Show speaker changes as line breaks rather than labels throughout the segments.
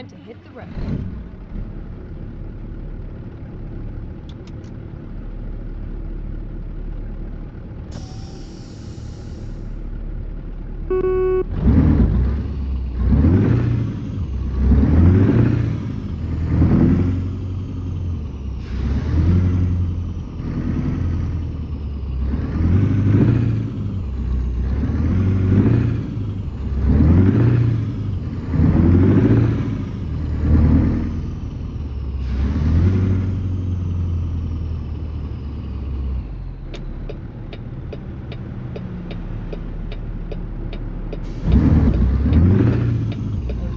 time to hit the road.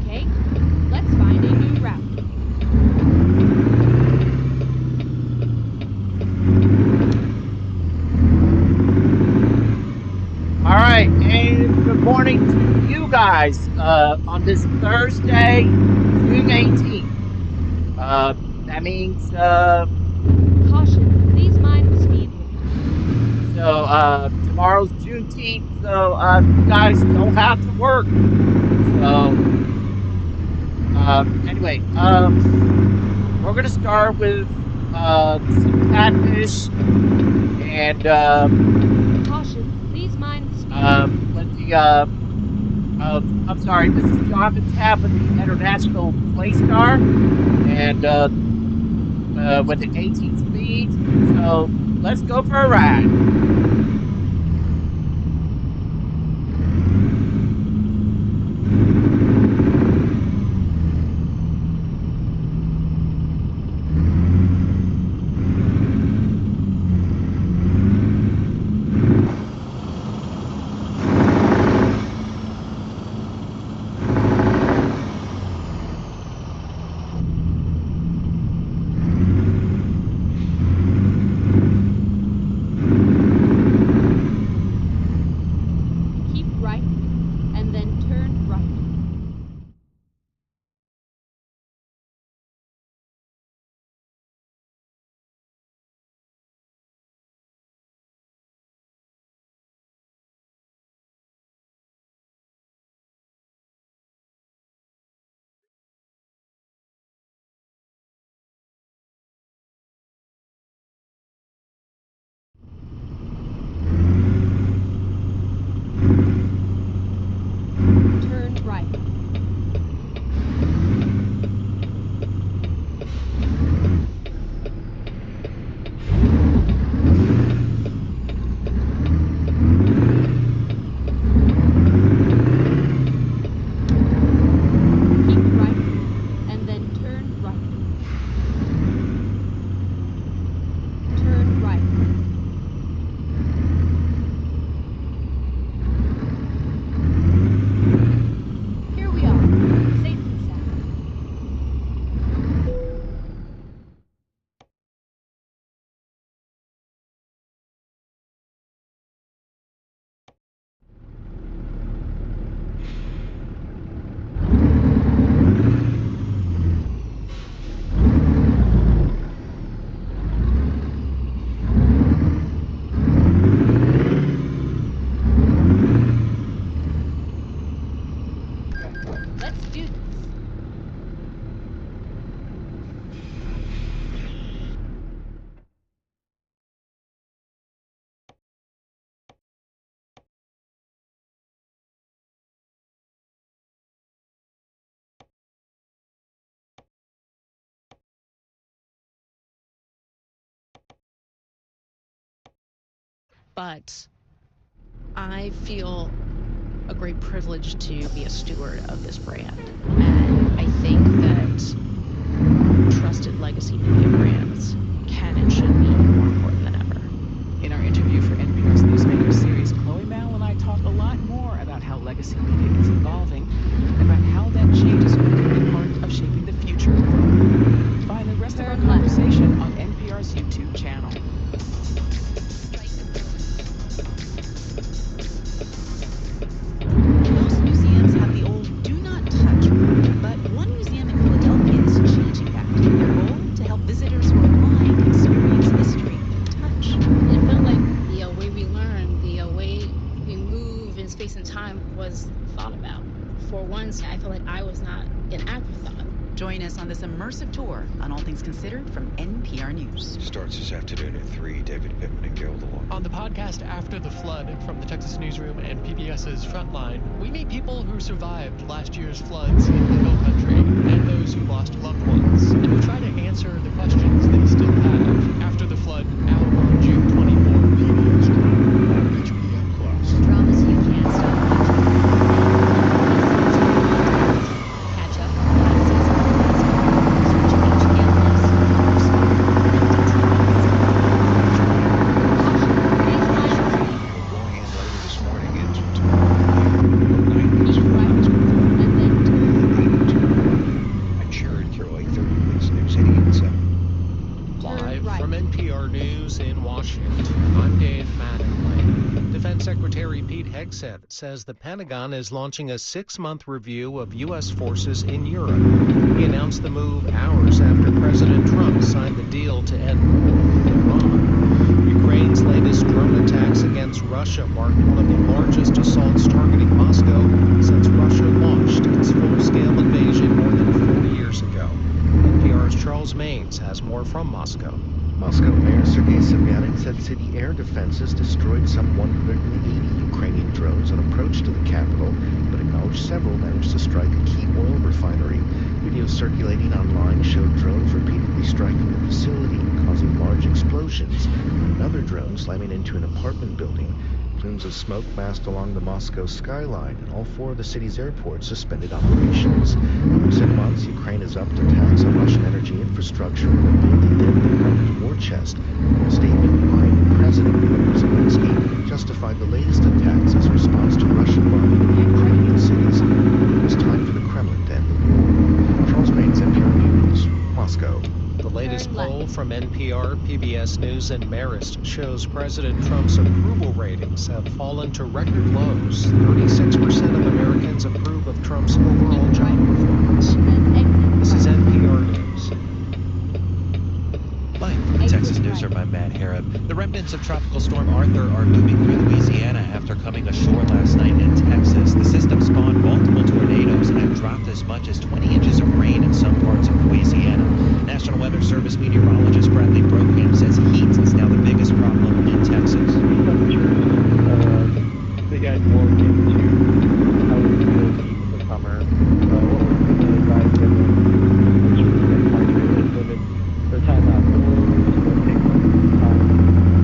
Okay, let's find a new route.
All right, and good morning to you guys on this Thursday, June 18th. That means
Caution, please mind the speed limit.
tomorrow's Juneteenth, so you guys don't have to work. So anyway, we're gonna start with some catfish and
Caution, please mind the speed
with
limit.
the I'm sorry, this is Jonathan Tapp with the International Fleetstar and with the 18 speed. So let's go for a ride.
Keep right, and then turn right. Turn right. Keep right, and then turn right. Turn right. Here we are, safe and sound. Let's do this.
But I feel a great privilege to be a steward of this brand. And I think that trusted legacy media brands can and should be more important than ever.
In our interview for NPR's Newsmaker series, Chloe Mal and I talk a lot more about how legacy media is evolving and about how that change is going to be part of shaping the future of film. Find the rest of our
Turn left.
conversation on NPR's YouTube channel.
Most museums have the old do not touch rule, but one museum in Philadelphia is changing that. Their goal? To help visitors who are blind experience history through touch.
It felt like the way we learn, the way we move in space and time was thought about. For once, I felt like I was not an afterthought.
Join us on this immersive tour on All Things Considered from NPR News.
Starts this afternoon at 3. David Pittman and Gil DeLong.
On the podcast After the Flood from the Texas Newsroom and PBS's Frontline, we meet people who survived last year's floods in the Hill Country and those who lost loved ones. And we try to answer the questions they still have. After the Flood, out on June 24th.
PBS on HBO Plus.
Dramas you can't stop watching. Catch up on last season
Going in later this morning into tomorrow. I'm Jared Carroll, 8:30 News 88.7.
Live from NPR News in Washington, I'm Dave Mattingly. Defense Secretary Pete Hegseth says the Pentagon is launching a 6-month review of U.S. forces in Europe. He announced the move hours after President Trump signed the deal to end war with Iran. Ukraine's latest drone attacks against Russia marked one of the largest assaults targeting Moscow since Russia launched its full-scale invasion more than 4 years ago. NPR's Charles Maines has more from Moscow.
Moscow Mayor Sergei Sobyanin said city air defenses destroyed some 180 Ukrainian drones on approach to the capital, but acknowledged several managed to strike a key oil refinery. Videos circulating online showed drones repeatedly striking the facility and causing large explosions. Another drone slamming into an apartment building. Plumes of smoke massed along the Moscow skyline, and all 4 of the city's airports suspended operations. In recent months, Ukraine has upped attacks on Russian energy infrastructure and ability to the country's war chest. In a statement, Ukrainian President Volodymyr Zelensky justified the latest attacks as a response to Russian bombing of Ukrainian cities. It was time for the Kremlin to end the war. Charles Maines, NPR News, Moscow.
The latest poll from NPR, PBS News, and Marist shows President Trump's approval ratings have fallen to record lows. 36% of Americans approve of Trump's overall job performance. This is NPR News.
Live from the Texas Newsroom, I'm Matt Harrod. The remnants of Tropical Storm Arthur are moving through Louisiana after coming ashore last night in Texas. The system spawned multiple tornadoes and have dropped as much as 20 inches of rain in some parts of Louisiana. National Weather Service meteorologist Bradley Brokamp says heat is now the biggest problem in Texas.
They got more into how we feel deep in the summer. What we're thinking is that limit the time outdoors, take some time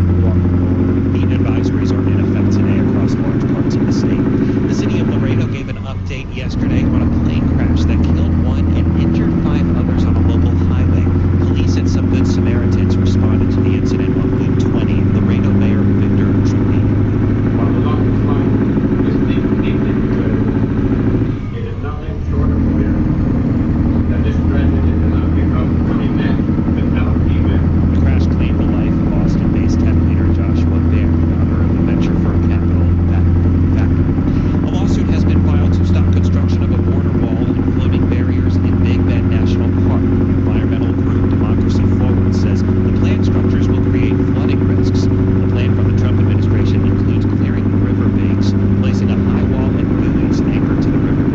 to walk indoors.
Heat advisories are in effect today across large parts of the state. The city of Laredo gave an update yesterday on a plane crash that killed 1 and injured 5 others on a local highway. Police and some Good Samaritans responded to the incident on Loop 20. Laredo Mayor Victor Trulli.
While the longest line is deeply incredible, it is nothing short of clear that this tragedy cannot become an event without event.
The crash claimed the life of Austin-based tech leader Joshua Baer, founder of the Venture for Capital Factor. A lawsuit has been filed to stop construction of a border wall and floating barriers in Big Bend National Park. Environmental group Democracy Forward says the planned structures will create flooding risks. The plan from the Trump administration includes clearing river banks, placing a high wall and buoys anchored to the riverbed.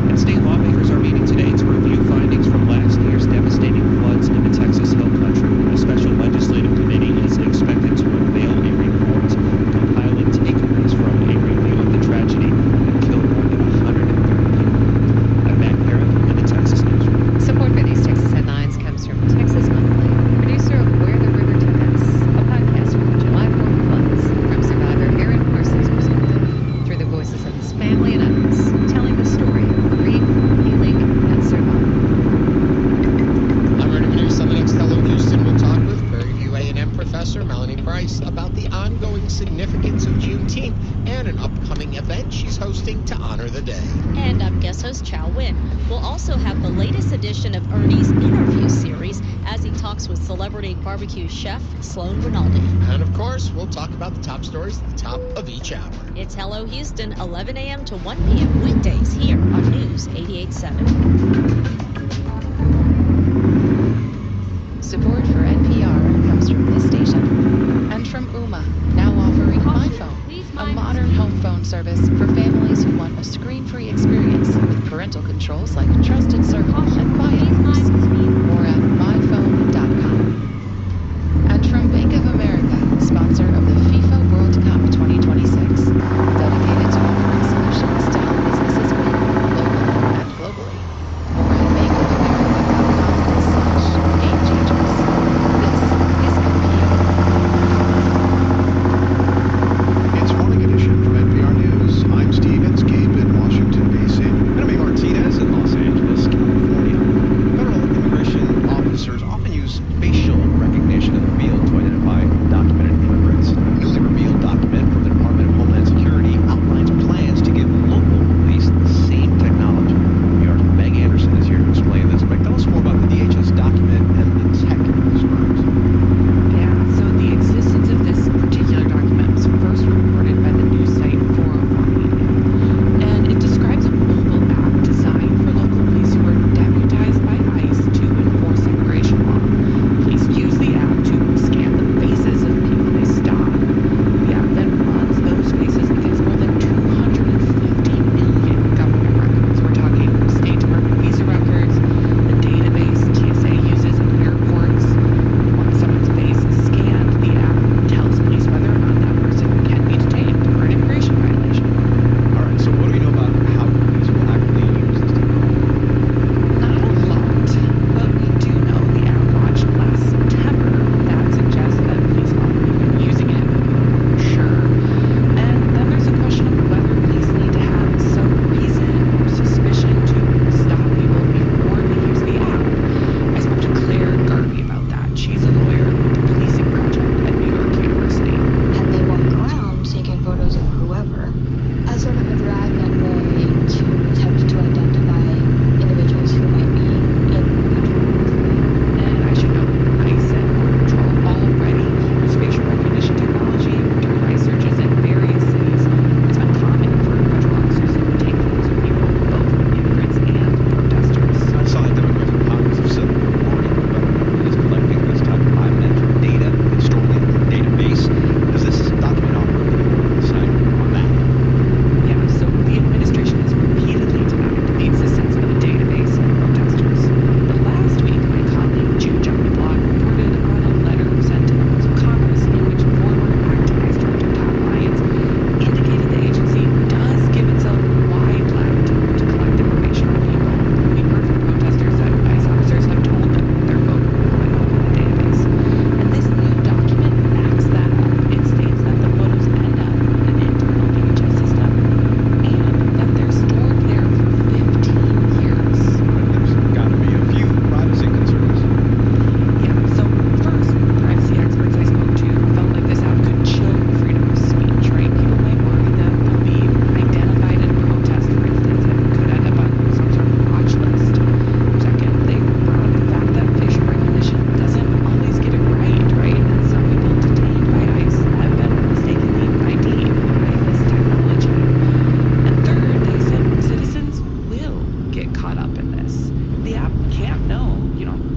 And state lawmakers are meeting today to review findings from last year's devastating floods in the Texas Hill Country. A special legislative committee is expected to unveil a report compiling takeaways from a review of the tragedy that killed more than 130 people. I'm Matt Harrod in the Texas Newsroom.
Support for these Texas headlines comes from Texas Monthly, producer of Where the River Took Us, a podcast from the July 4th floods, from survivor Aaron Parsons' perspective, through the voices of his family and others, telling the story of grief, healing, and survival.
I'm ready to news on the next Hello Houston. We'll talk with Prairie View A&M professor Melanie Price about the ongoing significance of Juneteenth and an upcoming event she's hosting to honor the day.
And I'm guest host Chow Win. We'll also have the latest edition of Ernie's interview series as he talks with celebrity barbecue chef Sloan Rinaldi.
And of course, we'll talk about the top stories at the top of each hour.
It's Hello Houston, 11 a.m. to 1 p.m. weekdays here on News 88.7.
Support for NPR comes from this station and from Ooma, now offering My Phone, a modern home phone service for families those who want a screen-free experience with parental controls like Trusted Circle and Quiet Moves. More at myphone.com. And from Bank of America, sponsor of the FIFA World Cup 2026, dedicated to offering solutions to help businesses win locally and globally. More at bankofamerica.com/gamechangers. This is NPR.
It's Morning Edition from NPR News. I'm Steve Inskeep in Washington, D.C.
And I'm Martinez in Los Angeles, California. Federal immigration officers often use facial recognition in the field to identify undocumented immigrants. A newly revealed document from the Department of Homeland Security outlines plans to give local police the same technology. NPR's Meg Anderson is here to explain this. Meg, tell us more about the DHS document and the tech it describes.
Yeah, so the existence of this particular document was first reported by the news site 404 and it describes a mobile app designed for local police who are deputized by ICE to enforce immigration law. Police use the app to scan the faces of people they stop. The app then runs those faces against more than 250 million government records. We're talking State Department visa records, the database TSA uses at airports. Once someone's face is scanned, the app tells police whether or not that person can be detained for an immigration violation.
All right, so what do we know about how police will actually use this technology?
Not a lot, but we do know the app launched last September. That suggests that police have already been using it, for sure. And then there's a question of whether police need to have some reason or suspicion to stop people before they use the app. I spoke to Claire Garvey about that. She's a lawyer with the Policing Project at New York University.
And they walk around taking photos of whoever as sort of a dragnet way to attempt to identify individuals who might be in control.
And I should note, ICE and Border Patrol already use facial recognition technology during ICE searches in various cities. It's been common for federal officers to take photos of people, both immigrants and protesters.
I saw a Democratic Congress of Civil warning the federal government is collecting this type of biometric data and storing it in a database. Does this document offer any more insight on that?
Yeah, so the administration has repeatedly denied the existence of a database of protesters. But last week, my colleague Jude Blog reported on a letter sent to members of Congress in which former activist Director Todd Lyons indicated the agency does give itself wide latitude to collect information on people. We've heard from protesters that ICE officers have told them their photo will end up in the database. And this new document backs that up. It states that the photos end up in an internal DHS system and that they're stored there for 15 years.
There's got to be a few privacy concerns.
Yeah, so first, privacy experts I spoke to felt like this app could chill freedom of speech, right? People might worry that they'll be identified in a protest, for instance, and could end up on some sort of watch list. Second, they brought up the fact that facial recognition doesn't always get it right? And some people detained by ICE have been mistakenly ID'd by this technology. And third, they said citizens will get caught up in this. The app can't know,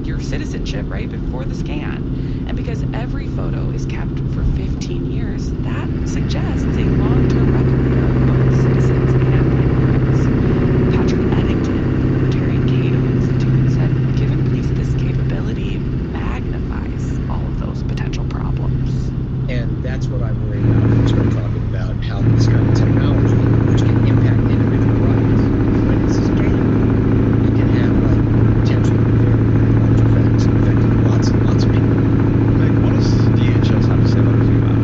your citizenship right before the scan. And because every photo is kept for 15 years, that suggests a long-term record of both citizens and immigrants. Patrick Eddington of the Libertarian Cato Institute said giving police this capability magnifies all of those potential problems.
And that's what I worry about when we start talking about how this kind of technology, which can impact individual rights, when it's scanned, it can have potentially very, very large effects, affecting lots and lots of people.
Meg, what does DHS have to say about this new app?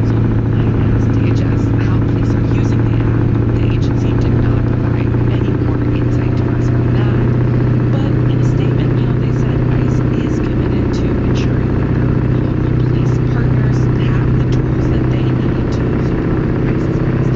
So I asked DHS how police are using the app. The agency did not provide any more insight to us on that. But in a statement, they said ICE is committed to ensuring that their local police partners have the tools that they need to support ICE's best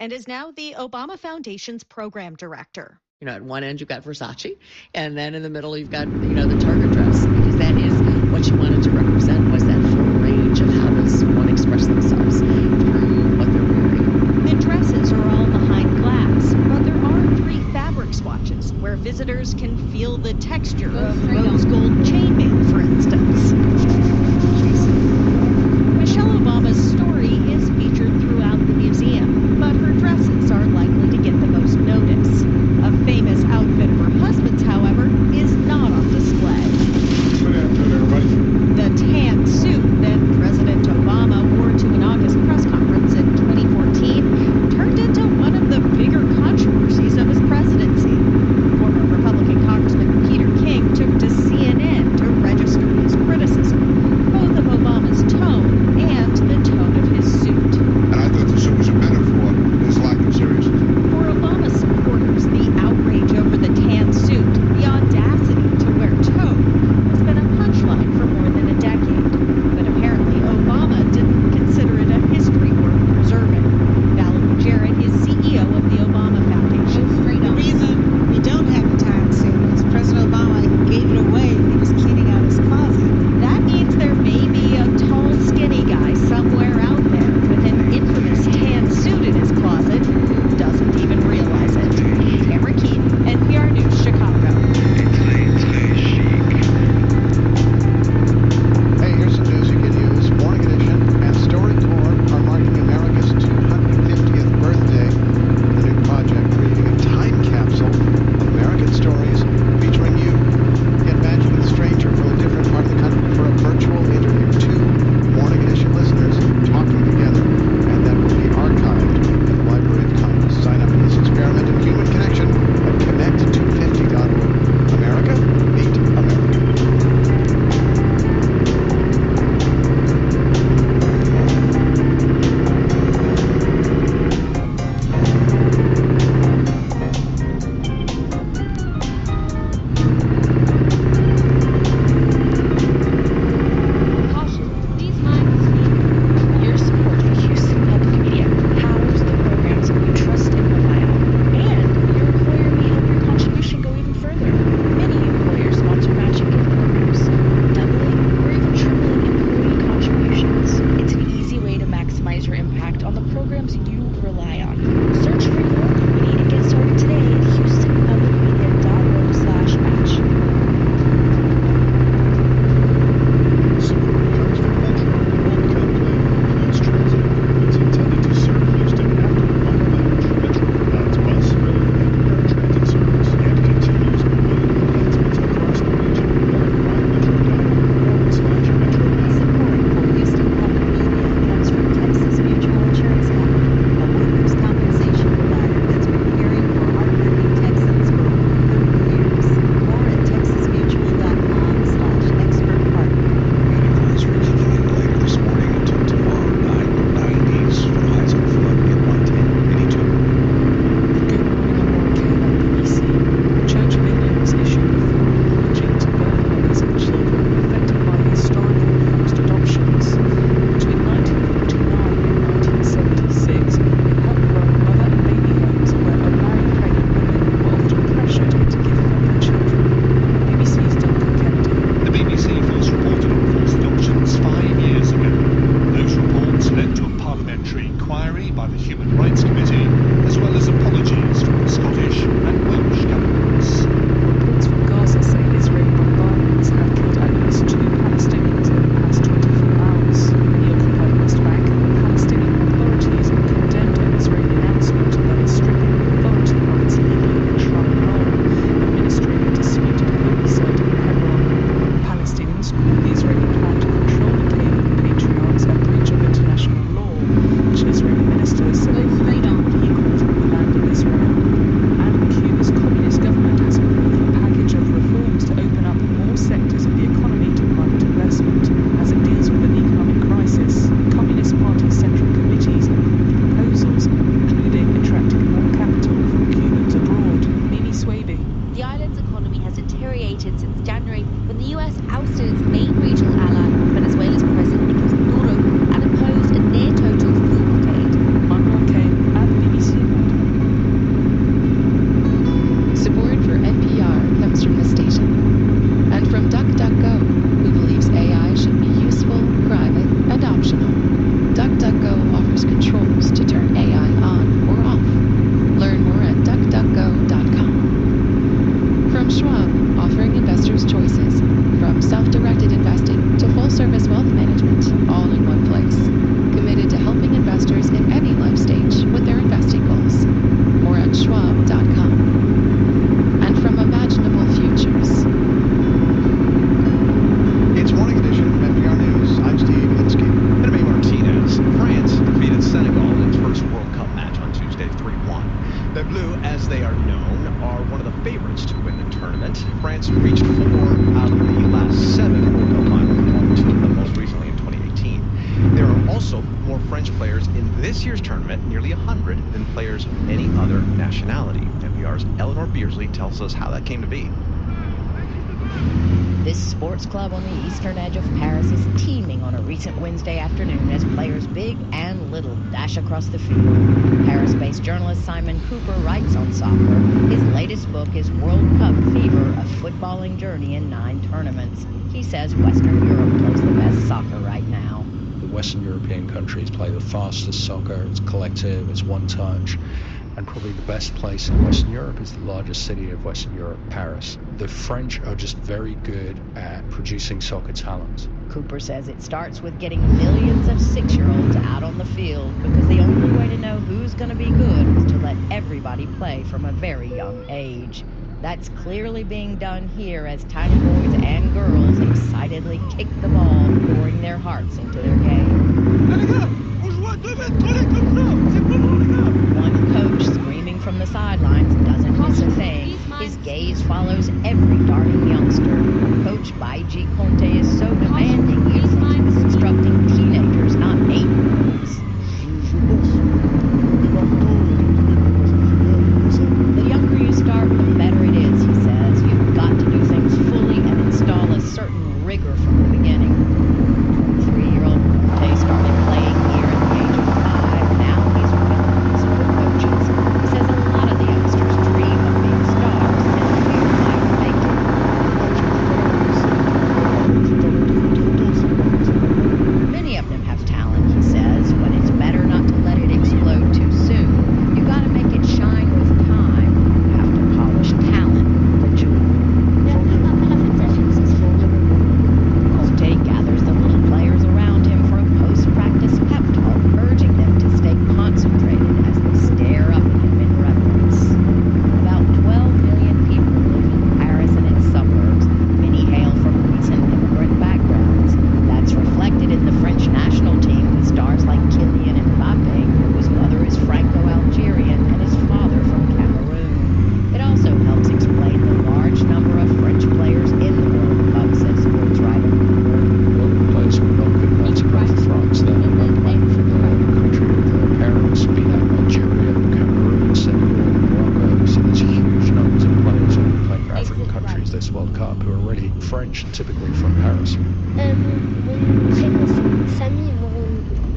and is now the Obama Foundation's program director.
At one end you've got Versace, and then in the middle you've got, the Target dress, because that is what you wanted to represent, was that full range of how does one express themselves through what they're wearing.
The dresses are all behind glass, but there are 3 fabric swatches where visitors can feel the texture of rose gold chainmail, for instance. Michelle Obama's story is featured throughout the museum, but her dresses are likely to get the most notice. A famous outfit of her husband's, however, is not on display.
Good afternoon, everybody.
The tan suit that President Obama wore to an August press conference in 2014 turned into one of the bigger controversies of his presidency. Former Republican Congressman Peter King took to
nationality. NPR's Eleanor Beardsley tells us how that came to be.
This sports club on the eastern edge of Paris is teeming on a recent Wednesday afternoon as players big and little dash across the field. Paris-based journalist Simon Cooper writes on soccer. His latest book is World Cup Fever, a footballing journey in 9 tournaments. He says Western Europe plays the best soccer right now.
The Western European countries play the fastest soccer. It's collective, it's one touch. And probably the best place in Western Europe is the largest city of Western Europe, Paris. The French are just very good at producing soccer talent.
Cooper says it starts with getting millions of 6-year-olds out on the field because the only way to know who's going to be good is to let everybody play from a very young age. That's clearly being done here as tiny boys and girls excitedly kick the ball, pouring their hearts into their game. One coach screaming from the sidelines doesn't miss a thing. His gaze follows every darting youngster. Coach Baiji Conte is so demanding he thinks he's instructing teenagers, not 8-year-olds. The younger you start, the better it is, he says. You've got to do things fully and install a certain rigor from the beginning. 23-year-old Conte started playing here at the age of 5. Now he's with other principal coaches. He says a lot of the youngsters dream of being stars and fear might make it. Many of them have talent, he says, but it's better not to let it explode too soon. You gotta make it shine with time. You have to polish talent with the jewel. Conte gathers the little players around him for a post-practice pep talk, urging them to stay concentrated as they stare up at him in reverence. About 12 million people live in Paris and its suburbs. Many hail from recent immigrant backgrounds. That's reflected in the French national team with stars like Kylian Mbappe, whose mother is Franco-Algerian and his father from Cameroon. It also helps explain the large number of French players in the World Cup, says sports writer Cooper.
Local players who are good enough to play for France, they're playing for the country of their parents, be that Algeria, Cameroon, Senegal, Morocco. So there's huge numbers of players who are playing for African countries this World Cup who are already French and typically from Paris.
Mon prénom c'est Samy, mon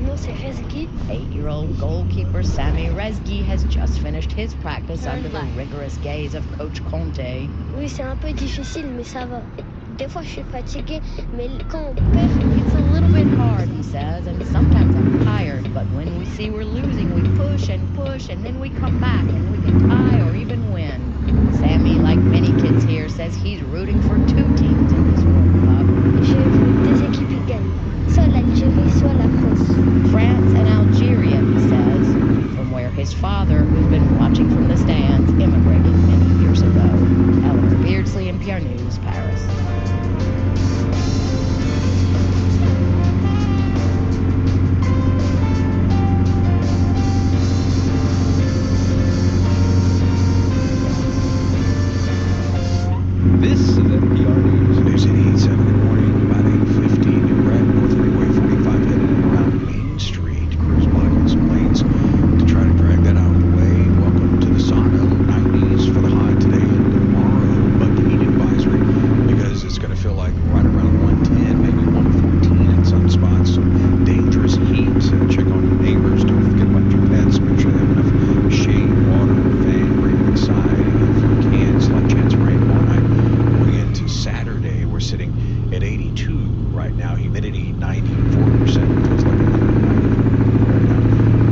nom c'est Rezgui.
8-year-old goalkeeper Sami Rezgui has just finished his practice under the rigorous gaze of Coach Conte.
Oui, c'est un peu difficile, mais ça va. Des fois, je suis fatiguée, mais quand on perd,
It's a little bit hard, he says, and sometimes I'm tired, but when we see we're losing, we push, and then we come back, and we can tie or even win. Sammy, like many kids here, says he's rooting for 2 teams in this World Cup.
je veux deux équipes qui gagnent. Soit l'Algérie, soit la France.
France and Algeria, he says, from where his father, who's been watching from the stands, immigrated many years ago. Eleanor Beardsley, NPR News, Paris.
This is NPR News. News at 8:07 in the morning, about 8:50. New Red North Freeway 45 headed around Main Street. Crews blocking some lanes to try to drag that out of the way. Welcome to the sauna. Low 90s for the high today and tomorrow, but the heat advisory because it's going to feel like right around 110, maybe 114 in some spots. So dangerous heat. Check on your neighbors. Don't forget about your pets. Make sure they have enough shade, water, fan, bring them inside. If you can, slight chance of rain tomorrow night. Going into Saturday, we're sitting at 82 right now. Humidity 94%. Feels like 190 right now.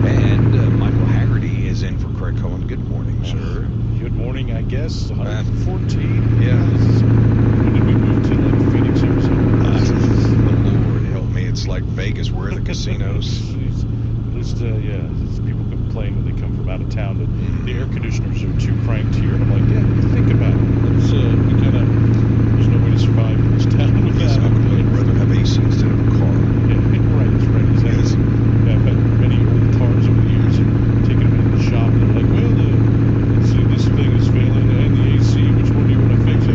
And Michael Haggerty is in for Craig Cohen. Good morning, sir.
Good morning, I guess. 114.
Yeah.
When did we move to like Phoenix, Arizona?
Lord help me. It's like Vegas. We're in the casinos.
People complain when they come from out of town that the air conditioners are too cranked here. And I'm like, yeah, think about it. Let's, there's no way to survive in this town with
Yes,
that.
I would rather have AC instead of a car.
Right, exactly.
Yes.
Yeah, I've had many old cars over the years and taken them into the shop and they're like, well, let's see, this thing is failing and the AC, which one do you want to fix?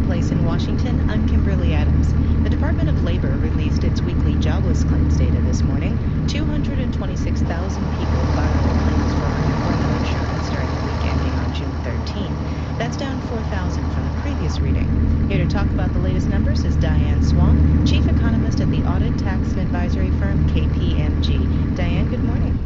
Marketplace in Washington, I'm Kimberly Adams. The Department of Labor released its weekly jobless claims data this morning. 226,000 people filed claims for unemployment insurance during the week ending on June 13. That's down 4,000 from the previous reading. Here to talk about the latest numbers is Diane Swamp, Chief Economist at the Audit, Tax, and Advisory firm KPMG. Diane, good morning.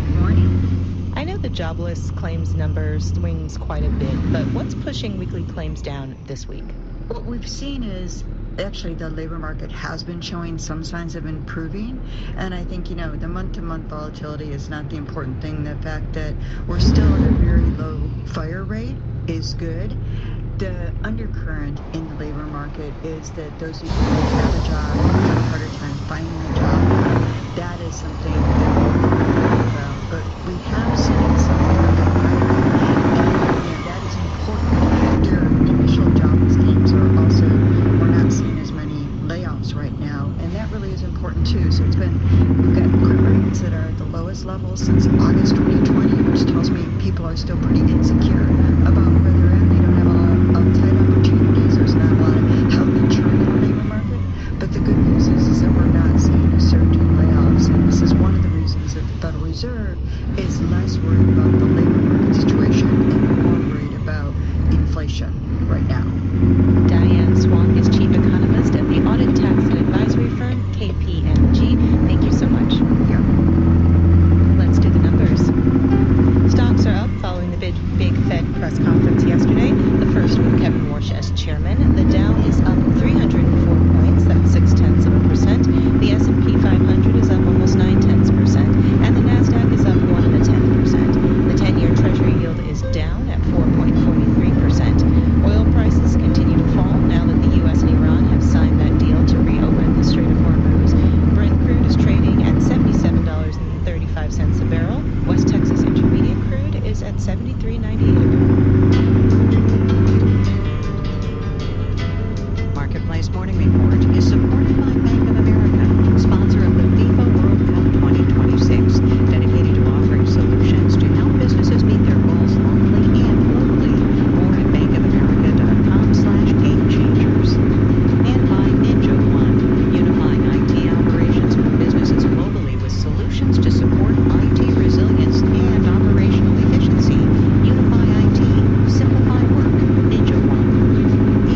Good morning.
I know the jobless claims number swings quite a bit, but what's pushing weekly claims down this week?
What we've seen is actually the labor market has been showing some signs of improving, and I think, the month-to-month volatility is not the important thing. The fact that we're still at a very low fire rate is good. The undercurrent in the labor market is that those people who have a job have a harder time finding a job. That is something that we're worried about, but we have seen some hiring, and that is important. Their initial jobless claims are also, we're not seeing as many layoffs right now, and that really is important too. So we've got quit rates that are at the lowest level since August 2020, which tells me people are still pretty insecure about where they're at. They don't have a lot of tight opportunities. There's not a lot of health insurance in the labor market. But the good news is that we're not seeing a surge in layoffs, and this is one of the reasons that the Federal Reserve is less worried about the labor market situation and more worried about inflation right now.
Diane Swamp is Chief Economist at the Audit, Tax, and Advisory firm KPMG. Thank you so much.
Yeah.
Let's do the numbers. Stocks are up following the big Fed press conference yesterday, the first with Kevin Warsh as chairman. The Dow is up 304 points, that's 0.6%. The S&P 500 is up almost 0.9%, and the Nasdaq is up 1.1%. The 10-year Treasury yield is down at 4.43%. Oil prices continue to fall now that the U.S. and Iran have signed that deal to reopen the Strait of Hormuz. Brent crude is trading at $77.35 a barrel. West Texas Intermediate crude is at $73.98 a barrel.
Marketplace Morning Report is supported by Bank of America, sponsor of the FIFA World Cup 2026, dedicated to offering solutions to help businesses meet their goals locally and globally. More at bankofamerica.com/gamechangers. And by Ninja One, unifying IT operations for businesses globally with solutions to support IT resilience and operational efficiency. Unify IT, simplify work, Ninja One.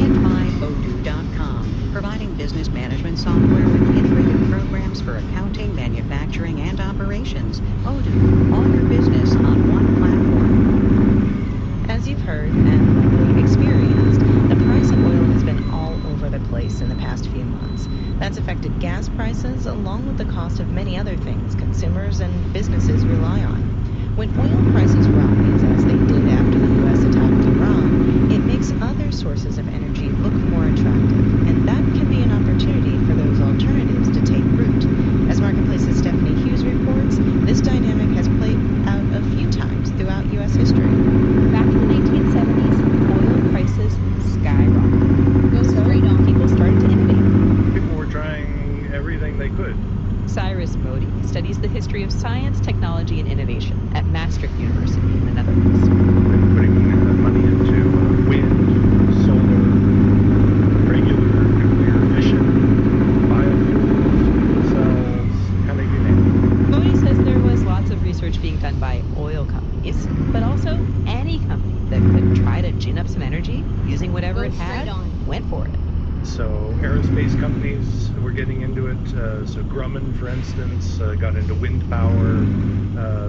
And by Odoo.com, providing business management software with integrated programs for accounting, manufacturing, and operations. Odoo, all your business on one platform.
As you've heard and probably experienced, the price of oil has been all over the place in the past few months. That's affected gas prices along with the cost of many other things consumers and businesses rely on. When oil prices rise, as they did after the U.S. attacked Iran, it makes other sources of energy look more attractive, and that can be an opportunity for those alternatives to take root. As Marketplace's Stephanie Hughes reports, this dynamic has played out a few times throughout U.S. history.
Back in the 1970s, oil prices skyrocketed. Go straight on. People started to innovate.
People were trying everything they could.
Cyrus Modi studies the history of science, technology, and innovation at Maastricht University in the Netherlands.
Putting money into wind, solar, regular nuclear fission, biofuels, cells, kind of you name it.
Modi says there was lots of research being done by oil companies, but also any company that could try to gin up some energy using whatever it had, went for it.
So aerospace companies were getting into it. So Grumman, for instance, got into wind power.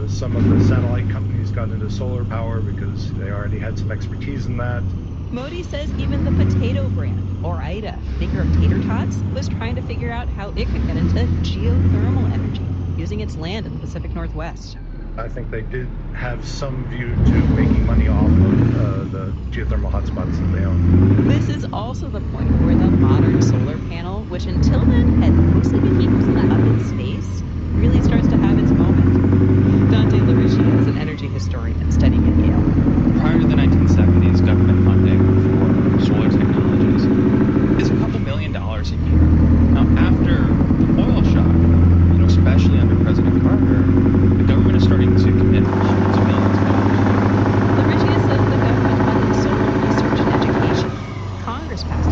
Some of the satellite companies got into solar power because they already had some expertise in that.
Modi says even the potato brand, or Ida, maker of tater tots, was trying to figure out how it could get into geothermal energy, using its land in the Pacific Northwest.
I think they did have some view to making money off of the geothermal hotspots that they own.
This is also the point where the modern solar panel, which until then had mostly been equals up in space, really starts to have its moment. Dante LaRiccia is an energy historian studying at Yale.
Prior to the 1970s, government funding for solar technologies is a couple $1 billion a year. Now, after the oil shock, especially under President Carter, the government is starting to commit hundreds of millions of dollars.
LaRiccia says the government funded solar research and education. Congress passed a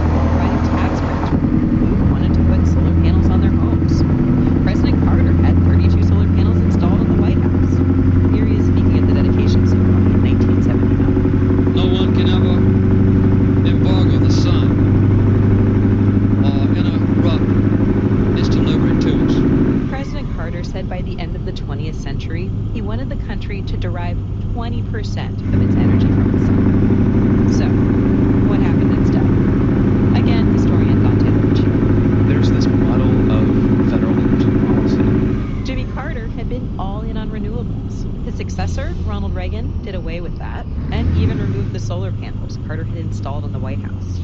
the solar panels Carter had installed on the White House.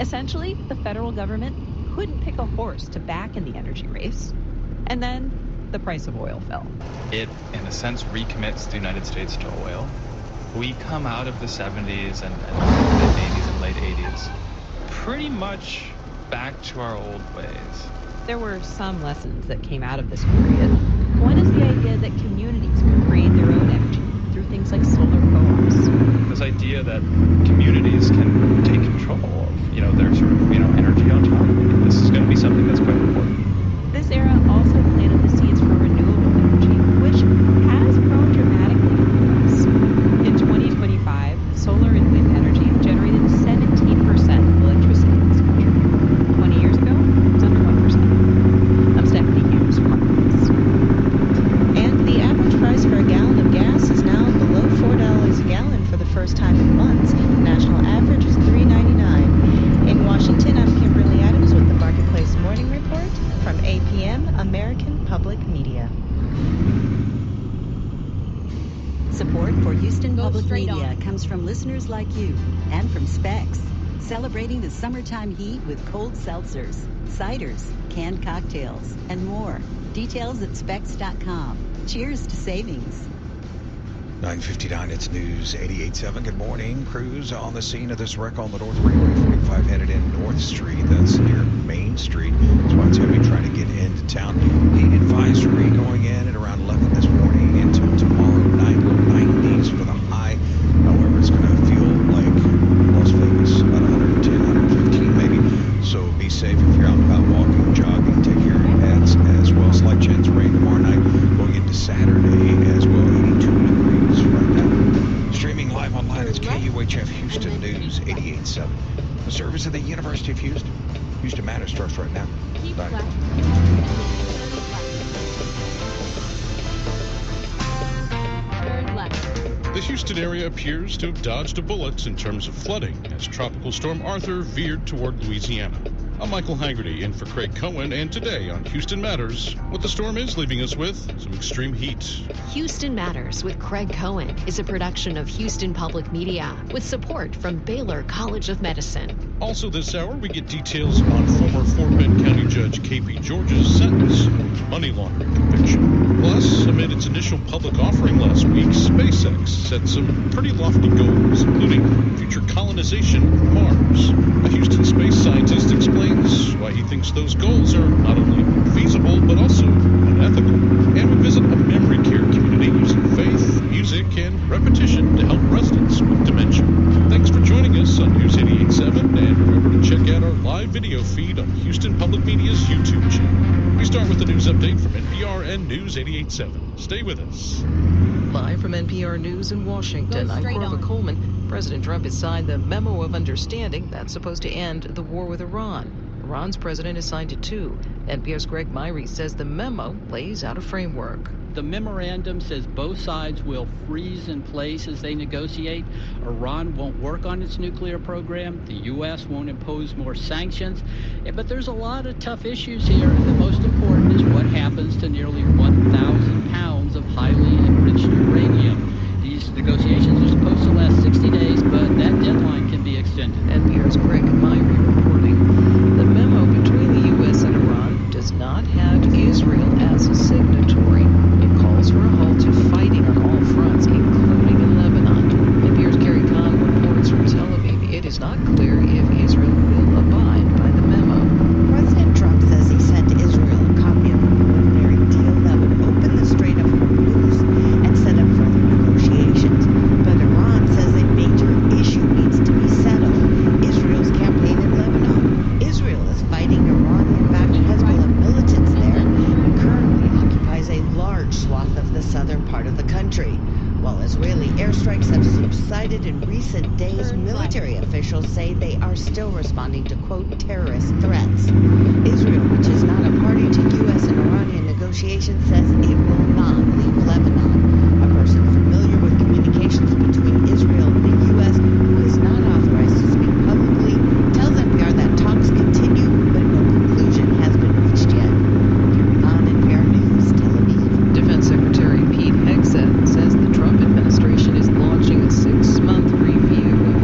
Essentially, the federal government couldn't pick a horse to back in the energy race. And then the price of oil fell.
It, in a sense, recommits the United States to oil. We come out of the 70s and mid-80s and late 80s pretty much back to our old ways.
There were some lessons that came out of this period. One is the idea that communities could create their own energy through things like solar co-ops.
This idea that communities can take control of, their sort of, energy autonomy. This is going to be something that's quite important.
This era also planted the seeds for renewable energy, which has grown dramatically in the U.S. In 2025, solar and wind energy generated 17% of electricity in this country. 20 years ago, it was under 1%. I'm Stephanie Hughes from Marketplace.
And the average price for a gallon of gas is now below $4 a gallon for the first time in months. The national average is $3.99. In Washington, I'm Kimberly Adams with the Marketplace Morning Report from APM, American Public Media.
Support for Houston Public Media comes from listeners like you and from Specs, celebrating the summertime heat with cold seltzers, ciders, canned cocktails, and more. Details at specs.com. Cheers to savings.
9:59, it's News 88.7. Good morning. Crews on the scene of this wreck on the North Freeway 45 headed in North Street. That's near Main Street. That's why it's heavy trying to get into town. Heat advisory going in at around 11 this morning until tomorrow. Low 90s for the high. However, it's going to feel like Las Vegas, about 110, 115 maybe. So be safe if you're out and about walking, jogging. Take care of your pets as well. Slight chance of rain tomorrow night. Going into Saturday as well. 82 degrees right now. Streaming live online, it's KUHF Houston News 88.7. A service of the University of Houston. Houston Matters starts right now.
The Houston area appears to have dodged a bullet in terms of flooding as Tropical Storm Arthur veered toward Louisiana. I'm Michael Haggerty in for Craig Cohen, and today on Houston Matters, what the storm is leaving us with, some extreme heat.
Houston Matters with Craig Cohen is a production of Houston Public Media with support from Baylor College of Medicine.
Also this hour, we get details on former Fort Bend County Judge K.P. George's sentence for money laundering conviction. Plus, amid its initial public offering last week, SpaceX set some pretty lofty goals, including future colonization of Mars. A Houston space scientist explains why he thinks those goals are not only feasible but also unethical. And we visit a memory care community using faith, music, and repetition to help residents with dementia. Thanks for joining us on News 88.7, and remember to check out our live video feed on Houston Public Media's YouTube channel. We start with the news update from NPR and News 88.7. Stay with us.
Live from NPR News in Washington, I'm Corva Coleman. President Trump has signed the Memo of Understanding that's supposed to end the war with Iran. Iran's president has signed it too. NPR's Greg Myrie says the memo lays out a framework.
The memorandum says both sides will freeze in place as they negotiate. Iran won't work on its nuclear program. The U.S. won't impose more sanctions. But there's a lot of tough issues here, and the most important is what happens to nearly 1,000 pounds of highly enriched uranium. These negotiations are supposed to last 60 days, but that deadline can be extended.
NPR's Greg Myrie reporting. The memo between the U.S. and Iran does not have Israel as a signatory. It calls for a halt to fighting on all fronts, including in Lebanon. NPR's Gary Kahn reports from Tel Aviv. It is not clear if Israel will abide by the memo.
President Trump says he sent Israel a copy of a preliminary deal that would open the Strait of Hormuz and set up further negotiations. But Iran says a major issue needs to be settled: Israel's campaign in Lebanon. Israel is fighting Iranian-backed Hezbollah militants there and currently occupies a large swath of the southern part of the country. While Israeli airstrikes have subsided in recent days, military officials say they are still responding to, quote, terrorist threats. Israel, which is not a party to U.S. and Iranian negotiations, says it will not leave Lebanon. A person familiar with communications between Israel and the U.S., who is not authorized to speak publicly, tells NPR that talks continue, but no conclusion has been reached yet. On NPR News, Tel Aviv.
Defense Secretary Pete Hegseth says the Trump administration is launching a 6-month review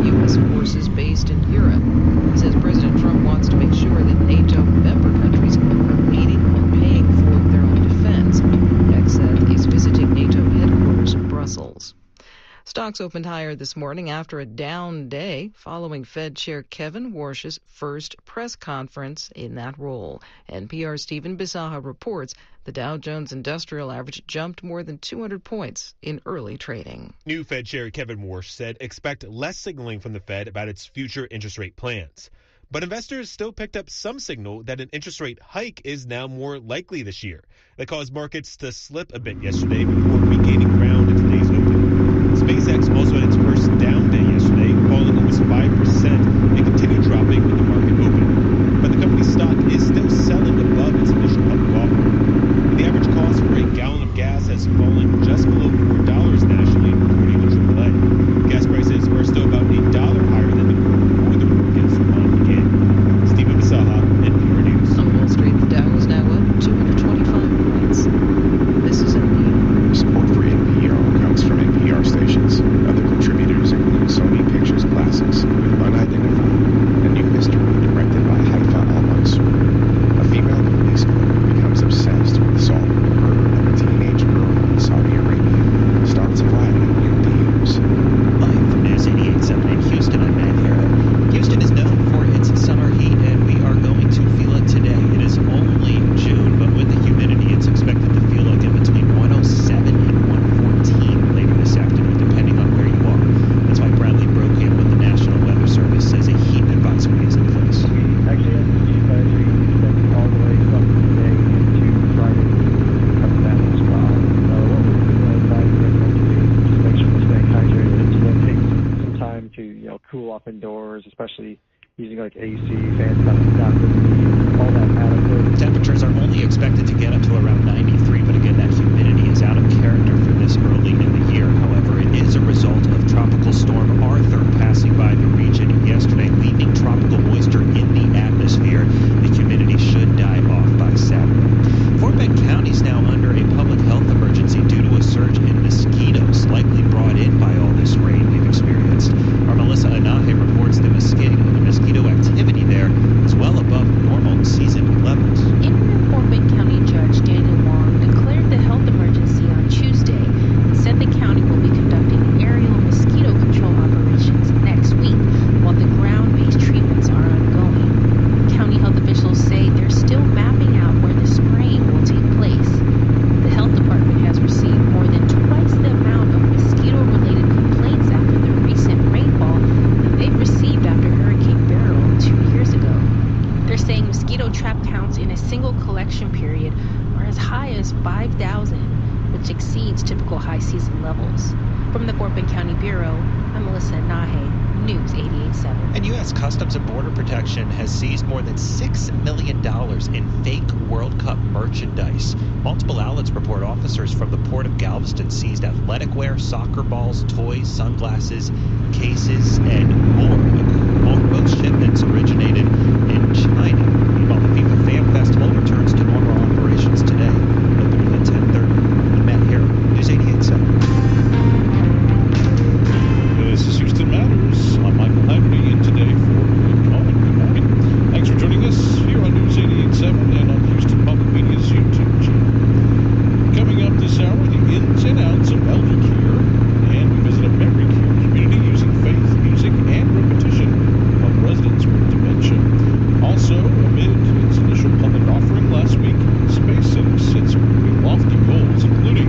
opened higher this morning after a down day following Fed Chair Kevin Warsh's first press conference in that role. NPR's Stephen Bisaha reports the Dow Jones Industrial Average jumped more than 200 points in early trading.
New Fed Chair Kevin Warsh said expect less signaling from the Fed about its future interest rate plans. But investors still picked up some signal that an interest rate hike is now more likely this year. That caused markets to slip a bit yesterday before regaining ground in today's open. SpaceX also had its first down day yesterday, falling almost 5% and continued dropping with the market open. But the company's stock is still selling above its initial public offering. The average cost for a gallon of gas has fallen just below $4 nationally, according to AAA. Gas prices are still about $1 higher than they were before the war against Iran began. Stephen Bisaha, NPR News.
On Wall Street, the Dow is now up 225 points. This is NPR.
Support for NPR comes from NPR stations. Other contributors include Sony Pictures Classics with Unidentified, a new mystery directed by Haifa Al-Mansour. A female police killer becomes obsessed with solving the murder of a teenage girl in Saudi Arabia. Starts Friday in theaters.
Live from News 88.7 in Houston, I'm Matt Harrod. Houston is known for its summer heat, and we are going to feel it today. It is only June, but with the humidity, it's expected to feel like in between 107 and 114 later this afternoon, depending on where you are. That's why Bradley Brokamp with the National Weather Service says a heat advisory is in place.
We actually have the heat advisory extended all the way from today into Friday of that as well. What we're advising everyone to do is just make sure we're staying hydrated. So we'll take some time to cool off indoors, especially using like AC, fans, all that adequate.
Temperatures are only expected to get up to around 93, but again, that humidity is out of character for this early in the year. However, it is a result of Tropical Storm Arthur passing by the region yesterday, leaving tropical moisture in the atmosphere. The humidity should die off by Saturday. Fort Bend County is now under a public health emergency due to a surge in mosquitoes, likely brought in by all this rain we've experienced. Our Melissa Anahe reports the mosquito activity there is well above normal season levels.
Interim Fort Bend County Judge Daniel Wong declared the health emergency on Tuesday and said the county will be conducting aerial mosquito control operations next week while the ground-based treatments are ongoing. County health officials say they're still mapping out where the spraying will take place. The health department has received more than twice the amount of mosquito-related complaints after the recent rainfall that they've received after Hurricane Beryl 2 years ago. They're saying mosquito trap counts in a single collection period are as high as 5,000, which exceeds typical high season levels. From the Fort Bend County Bureau, I'm Melissa Nahe, News 88.7.
And U.S. Customs and Border Protection has seized more than $6 million in fake World Cup merchandise. Multiple outlets report officers from the Port of Galveston seized athletic wear, soccer balls, toys, sunglasses, cases, and more. Both shipments originated in China. Meanwhile, the FIFA Fan Festival returns to normal operations today, opening at 10:30. I'm Matt Harrod, News 88.7.
This is Houston Matters. I'm Michael Haggerty, and today for Greg Cohen. Good morning. Thanks for joining us here on News 88.7 and on Houston Public Media's YouTube channel. Coming up this hour, the ins and outs of elder care, and we visit a memory care community using faith, music, and repetition to help residents with dementia. Also, amid its initial public offering last week, SpaceX sets pretty lofty goals, including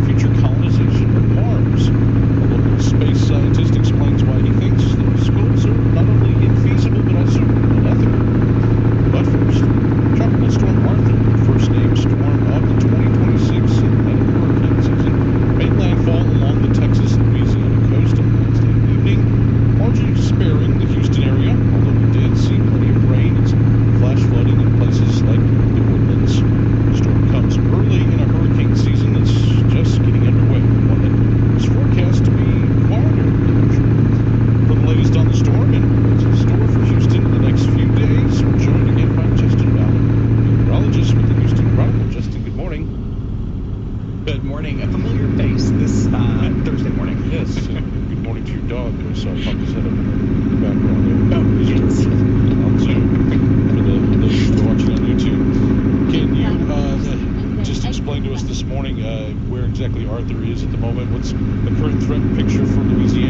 future colonization of Mars. A local space scientist explains why he thinks those goals are not only infeasible but also unethical. But first, Tropical Storm Arthur, the first named storm of the 2026 Atlantic hurricane season, made landfall along the Texas-Louisiana coast on Wednesday evening, largely sparing the Houston area, although we did see plenty of rain and some flash flooding in places like New Orleans. The storm comes early in a hurricane season that's just getting underway, one that is forecast to be quieter than usual. For the latest on the storm and what's in store for Houston in the next few days, we're joined again by Justin Ballard, meteorologist with the Houston Chronicle. Justin, good morning.
Good morning. A familiar face this Thursday morning.
Yes. Good morning to your dog, who I saw pop his head up in the background.
Oh, yes.
On Zoom. For those who are watching on YouTube. Can you just explain to us this morning where exactly Arthur is at the moment? What's the current threat picture for Louisiana?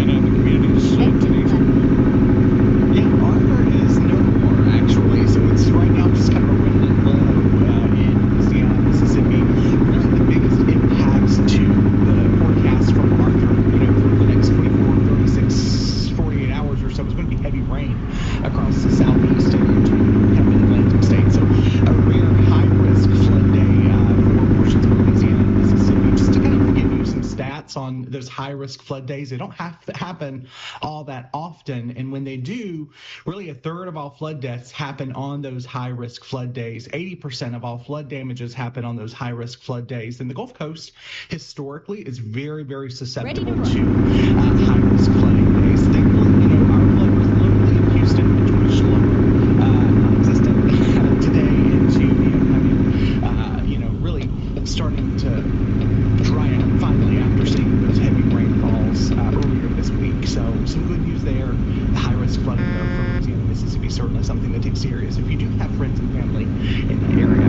rain across the southeast and kind of mid-Atlantic states. So a rare high-risk flood day for portions of Louisiana and Mississippi. Just to kind of give you some stats on those high-risk flood days, they don't have to happen all that often, and when they do, really a third of all flood deaths happen on those high-risk flood days. 80% of all flood damages happen on those high-risk flood days. And the Gulf Coast historically is very, very susceptible to high-risk flooding days. Thankfully, our flood risk locally in Houston, which was lower, non-existent today, into really starting to dry out finally after seeing those heavy rainfalls earlier this week. So some good news there. The high-risk flooding though from Louisiana and Mississippi, certainly something to take serious if you do have friends and family in that area.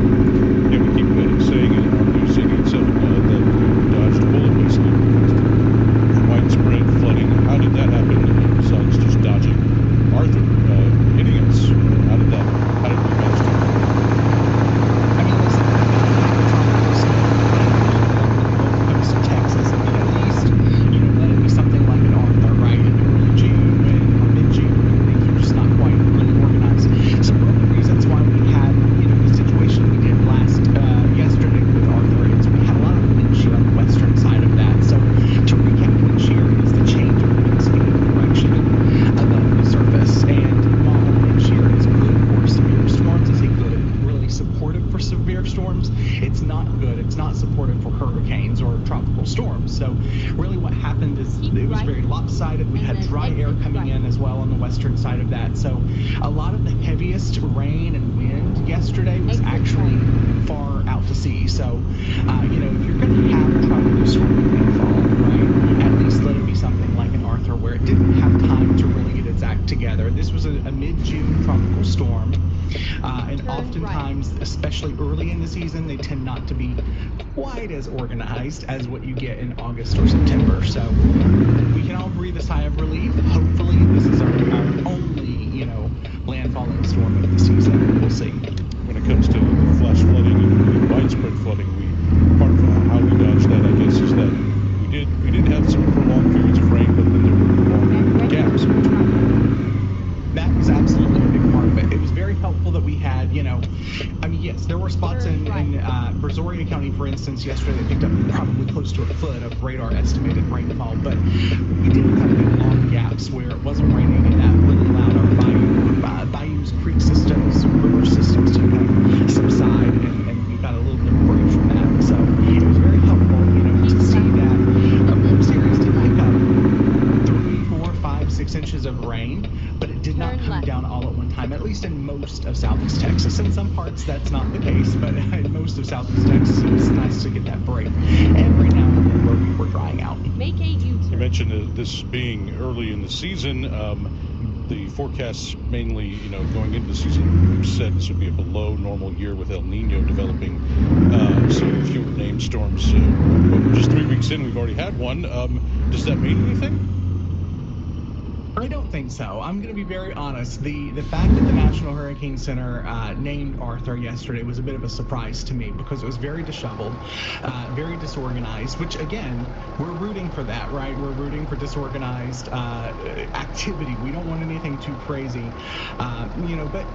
Yeah, we keep saying in our news 88.7 that we dodged a bullet basically when it comes to widespread flooding. How did that happen besides just dodging Arthur hitting us? How did we manage to?
I mean, listen, coast of Texas, I mean, at least, let it be something like an Arthur, right? In early June or mid-June, when things are just not quite really organized. So one of the reasons why we had, the situation we did yesterday with Arthur is we had a lot of wind shear on the western side of that. So to recap, wind shear is the change of wind speed and direction above the surface. And while wind shear is good for severe storms, it's really supportive for severe storms, it's not good. It's not supportive for hurricanes or tropical storms. So really what happened is it was very lopsided. We had dry air coming in as well on the western side of that. So a lot of the heaviest rain and wind yesterday was actually far out to sea. So, if you're going to have a tropical storm landfall, right, at least let it be something like an Arthur where it didn't have time to really get its act together. This was a mid-June tropical storm, and oftentimes, especially early in the season, they tend not to be quite as organized as what you get in August or September. So we can all breathe a sigh of relief. Hopefully, this is our only, landfalling storm of the season. We'll see.
When it comes to the flash flooding and widespread flooding, part of how we dodged that, I guess, is that we did have some prolonged periods of rain, but then there were prolonged gaps.
That was absolutely a big part of it. It was very helpful that we had, yes, there were spots in Brazoria County, for instance, yesterday that picked up probably close to a foot of radar estimated rainfall, but we didn't have big long gaps where it wasn't raining, and that really allowed our bayous, creek systems, river systems to kind of subside, and we got a little bit of a break from that. So it was very helpful, to see that Blue Series did pick up 3, 4, 5, 6 inches of rain, but it did not come down all at one time, at least in most of Southeast Texas. In some parts, that's not the case, but in most of Southeast Texas, it was nice to get that break. Every now and then where we were drying out.
Make a U-turn.
You mentioned this being early in the season. The forecasts mainly, going into the season said this would be a below normal year with El Nino developing, so fewer named storms. But we're just 3 weeks in, we've already had one. Does that mean anything?
I don't think so. I'm going to be very honest. The fact that the National Hurricane Center named Arthur yesterday was a bit of a surprise to me because it was very disheveled, very disorganized, which, again, we're rooting for that, right? We're rooting for disorganized activity. We don't want anything too crazy, but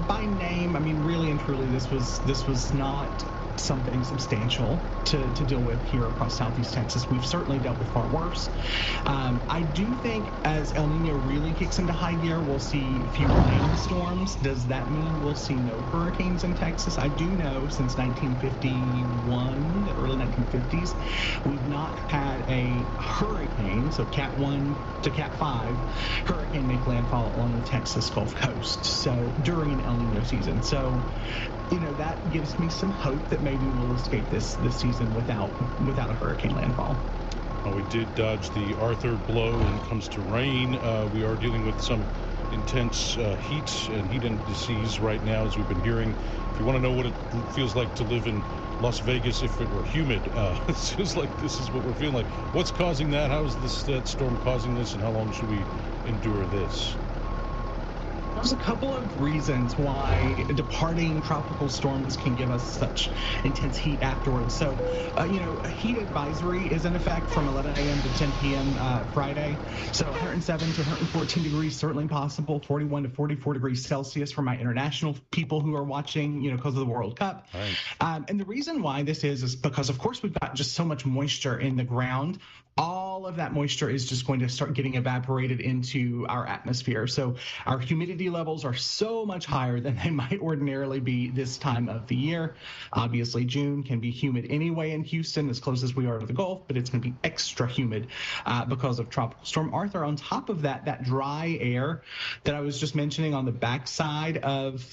by name, I mean, really and truly, this was not something substantial to deal with here across Southeast Texas. We've certainly dealt with far worse. I do think as El Nino really kicks into high gear, we'll see fewer rainstorms. Does that mean we'll see no hurricanes in Texas? I do know since 1951, the early 1950s, we've not had a hurricane, so Cat 1 to Cat 5 hurricane make landfall along the Texas Gulf Coast, so during an El Nino season. So, that gives me some hope that maybe we'll escape this season without a hurricane landfall.
Well, we did dodge the Arthur blow when it comes to rain. We are dealing with some intense heat and heat indices right now, as we've been hearing. If you want to know what it feels like to live in Las Vegas if it were humid, it feels like this is what we're feeling like. What's causing that? How is that storm causing this, and how long should we endure this?
There's a couple of reasons why departing tropical storms can give us such intense heat afterwards. So, a heat advisory is in effect from 11 a.m. to 10 p.m. Friday. So 107 to 114 degrees certainly possible, 41 to 44 degrees Celsius for my international people who are watching, because of the World Cup. Right. And the reason why this is because, of course, we've got just so much moisture in the ground. All of that moisture is just going to start getting evaporated into our atmosphere. So our humidity levels are so much higher than they might ordinarily be this time of the year. Obviously, June can be humid anyway in Houston, as close as we are to the Gulf, but it's going to be extra humid because of Tropical Storm Arthur. On top of that, that dry air that I was just mentioning on the backside of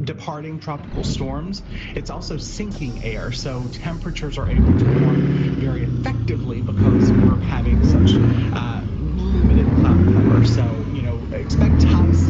departing tropical storms, it's also sinking air. So temperatures are able to warm very effectively because we're having such limited cloud cover. So, expect highs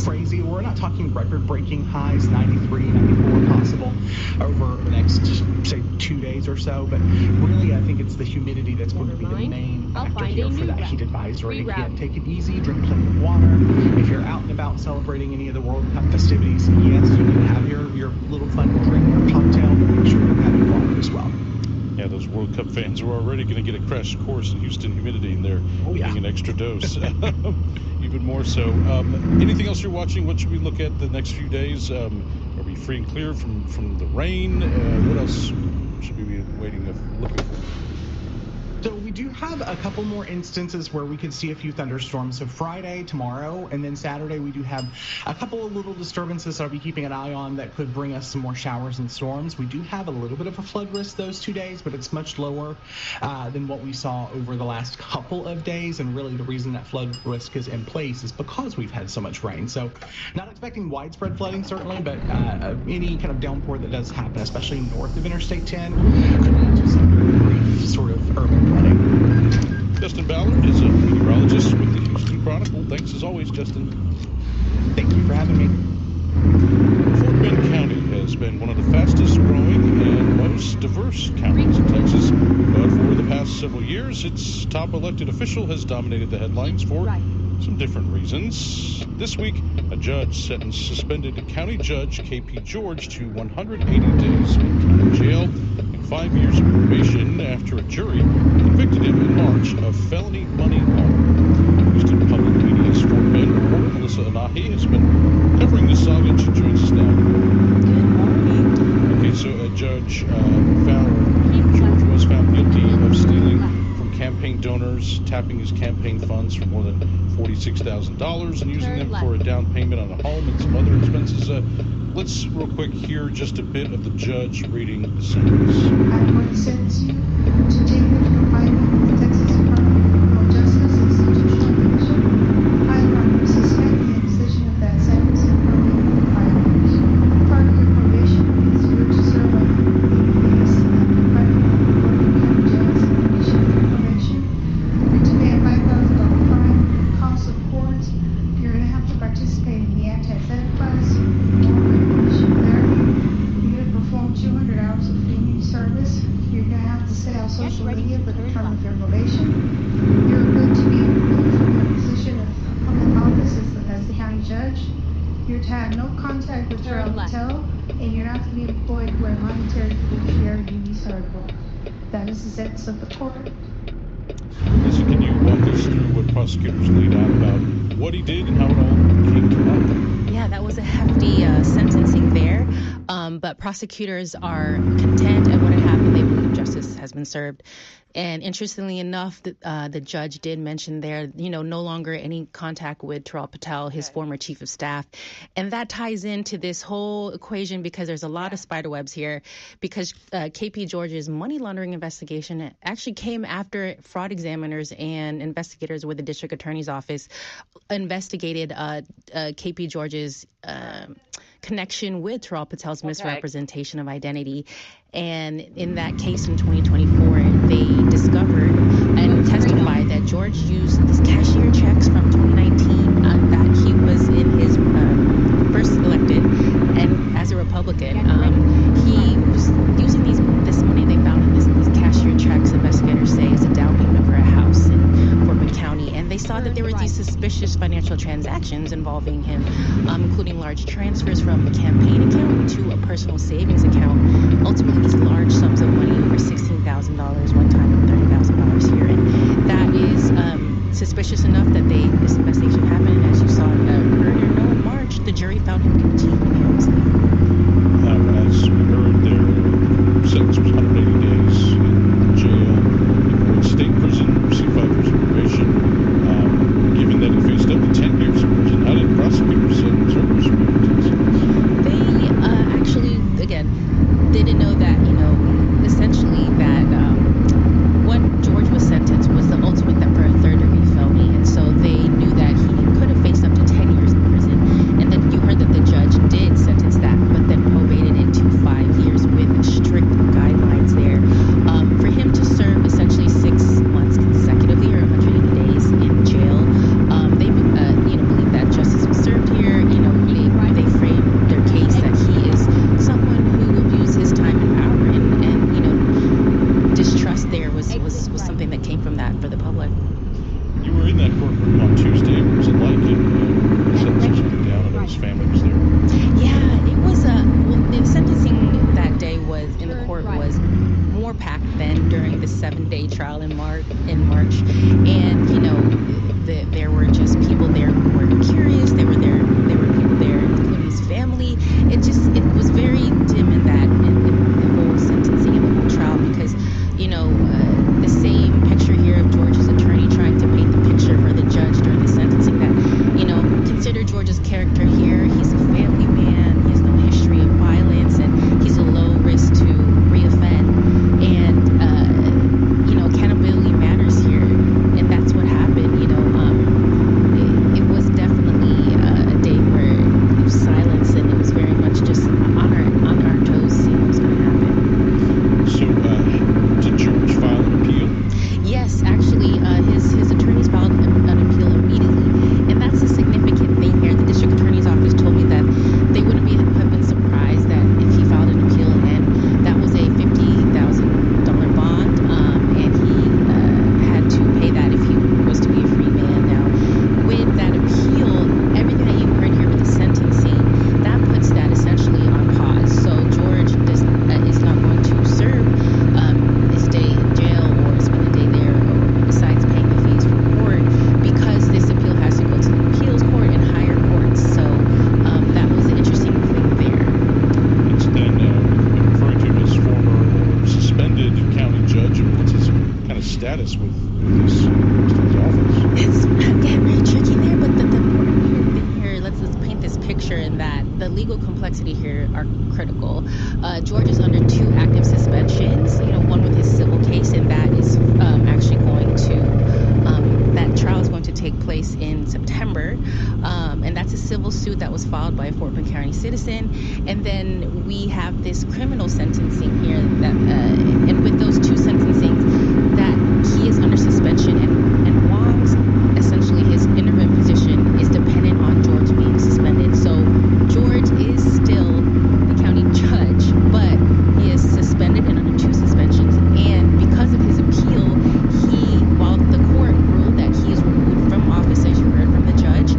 crazy. We're not talking record-breaking highs, 93, 94 possible over the next, say, 2 days or so. But really, I think it's the humidity that's going to be the main factor here for that heat advisory. Again, take it easy, drink plenty of water. If you're out and about celebrating any of the World Cup festivities, yes, you can have your little fun drink or cocktail, but make sure you're having water as well.
Yeah, those World Cup fans are already going to get a crash course in Houston humidity, and they're getting an extra dose, even more so. Anything else you're watching? What should we look at the next few days? Are we free and clear from the rain? What else should we be looking for?
So we do have a couple more instances where we could see a few thunderstorms. So Friday, tomorrow, and then Saturday, we do have a couple of little disturbances that I'll be keeping an eye on that could bring us some more showers and storms. We do have a little bit of a flood risk those 2 days, but it's much lower than what we saw over the last couple of days. And really the reason that flood risk is in place is because we've had so much rain. So not expecting widespread flooding, certainly, but any kind of downpour that does happen, especially north of Interstate 10, could lead to some brief sort of urban flooding.
Justin Ballard is a meteorologist with the Houston Chronicle. Thanks as always, Justin.
Thank you for having me.
Fort Bend County has been one of the fastest growing and most diverse counties in Texas, but for the past several years, its top elected official has dominated the headlines for some different reasons. This week, a judge sentenced suspended County Judge K.P. George to 180 days in county jail and 5 years of probation after a jury convicted him in March of felony money laundering. Houston Public Media's Fort Bend reporter Melissa Anahi has been covering this saga, and she joins us now.
Good morning.
Okay, so a judge George was found guilty of stealing from campaign donors, tapping his campaign funds for more than $46,000 and using them for a down payment on a home and some other expenses. Let's real quick hear just a bit of the judge reading the sentence.
I want to sentence you to take with confinement with the Texas Department of Criminal Justice Institutional Division. I want to suspend the imposition of that sentence and probation for 5 years. Part of your probation is you to serve on the base private County Jails in addition to probation. You're to pay a $5,000 fine, cost of court. You're going to have to participate in the anti-theft class. You're going to perform 200 hours of community service. You're going to have to stay on social media for the term of your probation. You're going to be removed from your position of public office as the county judge. You're to have no contact with Terrell Patel, and you're not to be employed where monetary fiduciary duties are involved. That is the sentence of the court.
Lisa, can you walk us through what prosecutors laid out about what he did and how it all came to light?
Yeah, that was a hefty sentencing there, but prosecutors are content at what had happened. They believe justice has been served. And interestingly enough, the judge did mention there, no longer any contact with Terrell Patel, his former chief of staff. And that ties into this whole equation because there's a lot of spider webs here, because KP George's money laundering investigation actually came after fraud examiners and investigators with the district attorney's office investigated KP George's connection with Terrell Patel's misrepresentation of identity. And in that case in 2024, they discovered and testified that George used these cashier checks from 2019 that he was in his first elected, and as a Republican, he was using this money they found in these cashier checks, investigators say, as a down payment for a house in Fort Bend County. And they saw that there were these suspicious financial transactions transactions involving him, including large transfers from a campaign account to a personal savings account. Ultimately, these large sums of money, over $16,000 one time and $30,000 here. And that is suspicious enough that this investigation happened. And as you saw earlier in March, the jury found him guilty unanimously.
As we heard, their sentence was 180 days in jail in Ward State Prison, received 5 years of probation. Given that he faced up to 10 years in prison, how did prosecutors and observers react to this sentence?
They actually, again, didn't know that, essentially that what George was sentenced was the ultimate for a third-degree felony, and so they knew that he could have faced up to 10 years in prison. And then you heard that the judge did sentence that, but then probated it to 5 years with strict guidelines there. For him to serve essentially 6 months consecutively, or 180 days in jail, they believe that justice was served here. They framed their case that he is someone who abused his time and power, and distrust there was something that came from that for the public.
You were in that courtroom on Tuesday. What was it like? The sentence was put down and his family was there.
Yeah, it was the sentencing that day was in the court was more packed than during the 7-day trial in March. And there were just people there who were curious. There were people there, including his family. It was very dim in the whole sentencing and the whole trial, because the same picture here of George's attorney trying to paint the picture for the judge during the sentencing that consider George's character here. He's a family man. He has no history of violence, and he's a low risk to reoffend. And accountability matters here, and that's what happened. It was definitely a day where it was silence, and it was very much just on our toes, seeing what was going to happen.
So, did George file an appeal?
Yes, actually, his attorneys filed an appeal immediately, and that's a significant thing here. The district attorney's office told me that they wouldn't have been surprised that if he filed an appeal, and that was a $50,000 bond, and he had to pay that if he was to be a free man. Now, with that appeal, everything that you heard here with the sentencing, that puts that essentially on pause. So George is not going to serve his day in jail or spend a day there, or besides paying the fees for court, because this appeal has to go to the appeals court and higher courts. So that was an interesting thing there.
It's then referring to him as former or suspended county judge. What's his kind of status with his office?
It's again very tricky there, but the important thing here, let's paint this picture in that the legal complexity here are critical. George is under 2 active suspensions. One with his civil case, and that is actually going to that trial is going to take place in September, and that's a civil suit that was filed by a Fort Bend County citizen. And then we have this criminal sentencing here that, and with those 2 sentencings, that he is under suspension, and Wong's essentially his interim position is dependent on George being suspended. So George is still the county judge, but he is suspended and under 2 suspensions. And because of his appeal, while the court ruled that he is removed from office, as you heard from the judge,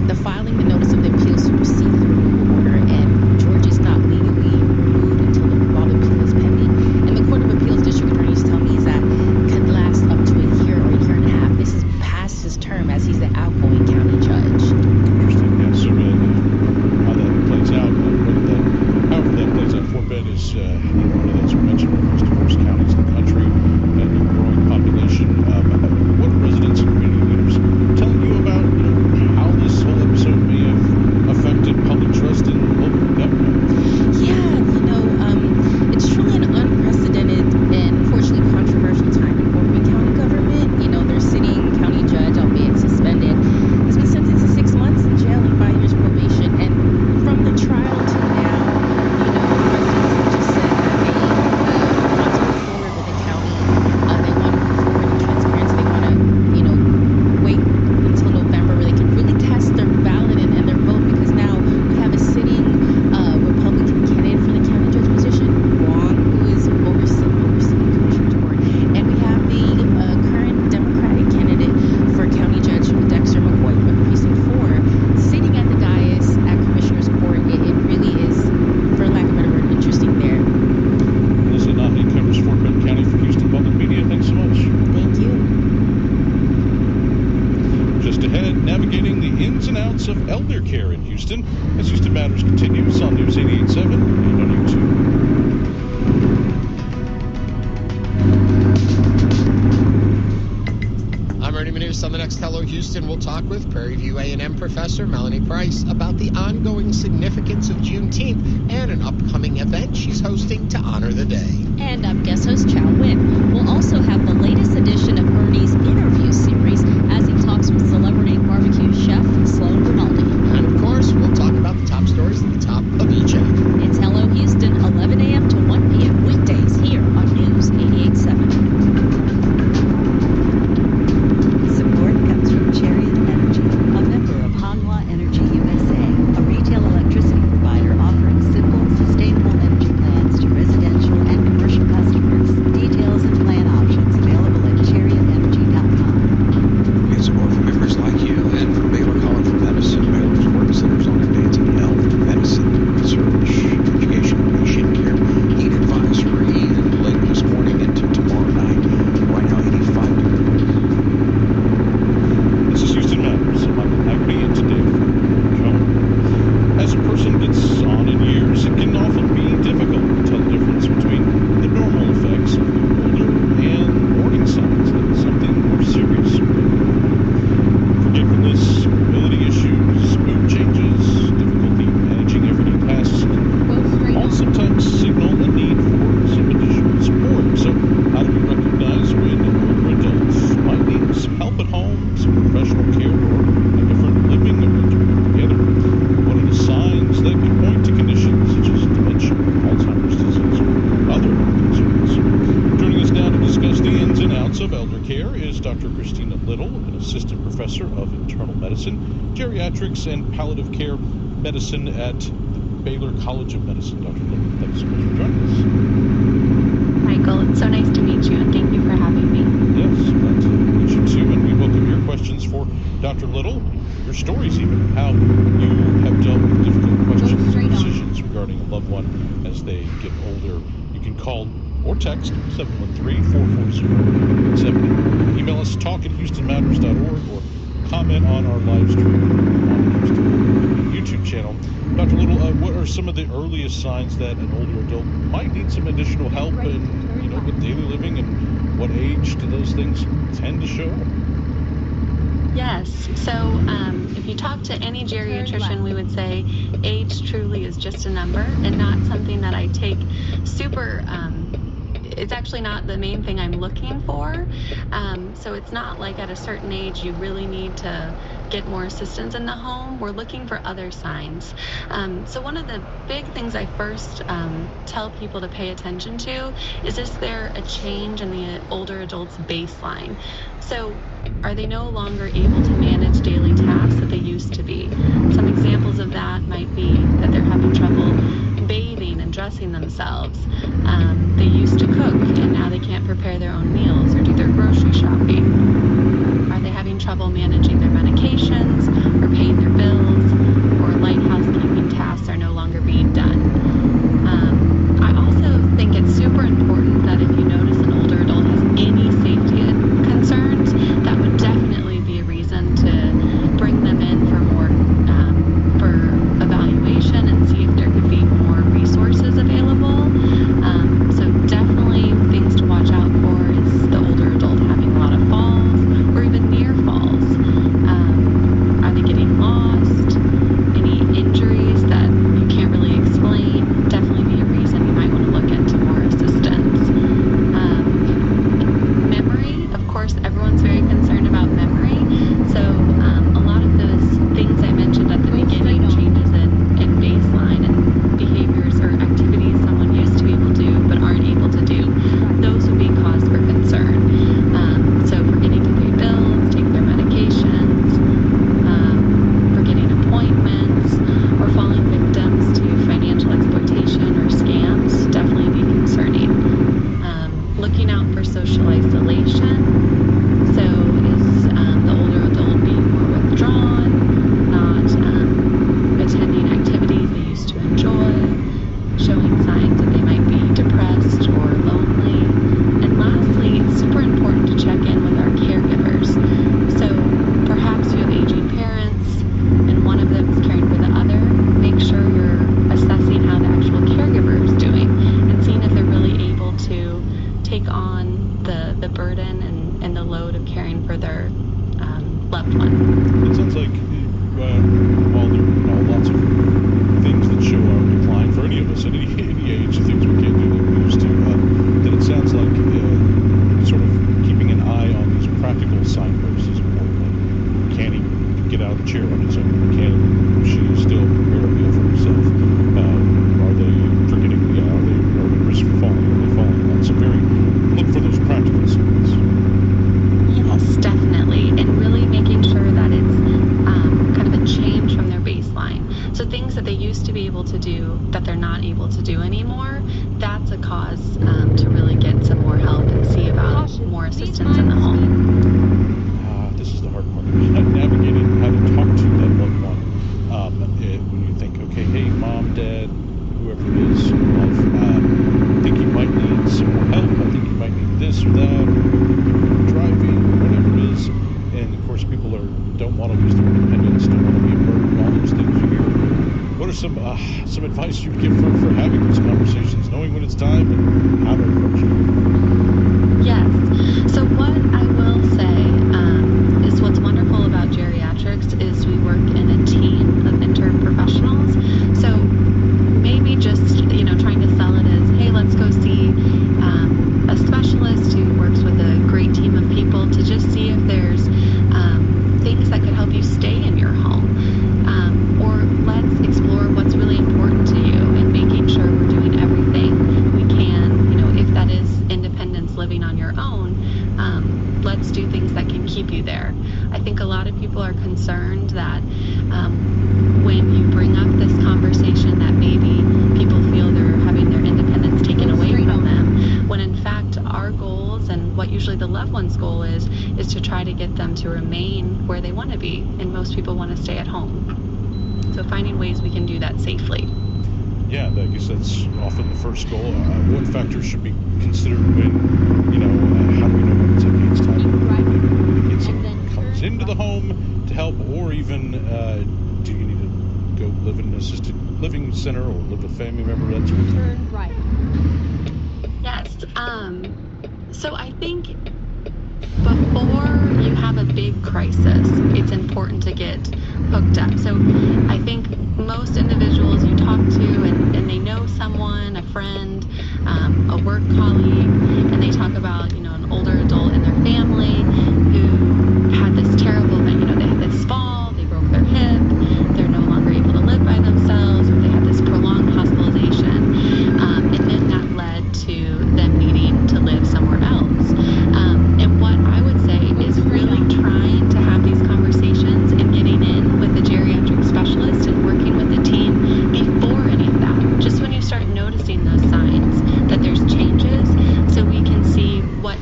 the filing the notice of the appeal supersedes the removal order, and George is not legally removed while the appeal is pending. And the Court of Appeals district attorneys tell me is that could last up to a year or
navigating the ins and outs of elder care in Houston as Houston Matters continues on News 88.7 and on YouTube.
I'm Ernie Manus. On the next Hello Houston, we'll talk with Prairie View A&M professor Melanie Price about the ongoing significance of Juneteenth and an upcoming event she's hosting to honor the day.
And I'm guest host Chow Win. We'll also have the latest edition of Ernie's interview series as he talks with celebrity barbecue chef Sloan Grimaldi.
And of course, we'll talk about the top stories at the top of each hour.
It's Hello Houston, 11 a.m. to 1 p.m. weekdays here on News 88.7.
Support comes from Chariot Energy, a member of Hanwha Energy USA, a retail electricity provider offering simple, sustainable energy plans to residential and commercial customers. Details and plan options available at chariotenergy.com.
We get support from members like you and from Baylor College of Medicine. Baylor's work centers on advancing health, medicine, research, education, and patient care. Heat advisory and late this morning into tomorrow night. Right now, 85 degrees.
This is Houston Matters. I'm Hackney, and today for Cohen. As a person gets on in years, it can often be difficult to tell the difference between the normal effects of being older and warning signs that something more serious. Forgetfulness, mobility issues, mood changes, difficulty managing everyday tasks, all sometimes signal a need for some additional support. So, how do we recognize when older adults might need some help at home, some professional care, or a different living arrangement together? What are the signs that could point to conditions such as dementia, Alzheimer's disease, or other concerns? Joining us now to discuss the ins and outs of elder care is Dr. Christina Little, an assistant professor of internal medicine, geriatrics, and palliative care medicine at the Baylor College of Medicine. Dr. Little, thanks so much for joining us.
Michael, it's so nice to meet you, and thank you for having me.
Yes, glad to meet you too, and we welcome your questions for Dr. Little, your stories even, how you have dealt with difficult questions and decisions regarding a loved one as they get older. You can call or text 713-440-887. Email us talk@houstonmatters.org or comment on our live stream on the Houston YouTube channel. Dr. Little, what are some of the earliest signs that an older adult might need some additional help in, with daily living, and what age do those things tend to show up?
Yes, so if you talk to any geriatrician, we would say age truly is just a number and not something that I take super, it's actually not the main thing I'm looking for. So it's not like at a certain age you really need to get more assistance in the home. We're looking for other signs. So one of the big things I first tell people to pay attention to is there a change in the older adult's baseline? So are they no longer able to manage daily tasks that they used to be? Some examples of that might be that they're having trouble bathing and dressing themselves. They used to cook and now they can't prepare their own meals or do their grocery shopping. Are they having trouble managing their medications or paying their bills, or light housekeeping tasks are no longer being done? I also think it's super important that if you notice an older adult has any safety concerns, that would definitely be a reason to bring
So can she still prepare a meal for herself? Are they forgetting? Are they at risk for falling? Are they falling on? So look for those practical signs.
Yes, definitely, and really making sure that it's kind of a change from their baseline. So things that they used to be able to do that they're not able to do anymore, that's a cause to really get some more help and see about more assistance in the home.
This is the hard part. Navigating how to talk to that loved one. When you think, okay, hey, mom, dad, whoever it is, love, I think you might need some more help. I think you might need this or that, or driving, whatever it is. And of course, people don't want to lose their independence, don't want to be a burden, all those things you hear. What are some advice you'd give for having those conversations, knowing when it's time and how to approach it?
Yes. So what I will say is what's wonderful about geriatrics is we work in a team of intern professionals. So maybe just, trying to sell it as, hey, let's go see a specialist who works with a great team of people to just see if there's things that could help you stay in your home. Or let's explore what's really important to you and making sure we're doing everything we can, if that is independence living on your own, let's do things that can keep you there. I think a lot of people are concerned that when you bring up this conversation that maybe people feel they're having their independence taken away from them, when in fact our goals and what usually the loved one's goal is to try to get them to remain where they want to be, and most people want to stay at home. So finding ways we can do that safely.
Yeah, I guess that's often the first goal. What factors should be considered when, how do we know when it's okay, it's time to get someone who comes into the home to help, or even do you need to go live in an assisted living center or live with a family member? That sort of thing.
Turn right.
Yes. So I think before you have a big crisis, it's important to get hooked up. So I think most individuals you talk to and they know someone, a friend, a work colleague, and they talk about, an older adult in their family who had this terrible thing. They had this fall, they broke their hip, they're no longer able to live by themselves, or they had this prolonged hospitalization. And then that led to them needing to live somewhere else. And what I would say is really trying to have these conversations and getting in with the geriatric specialist and working with the team before any of that. Just when you start noticing those signs that there's changes, so we can see what,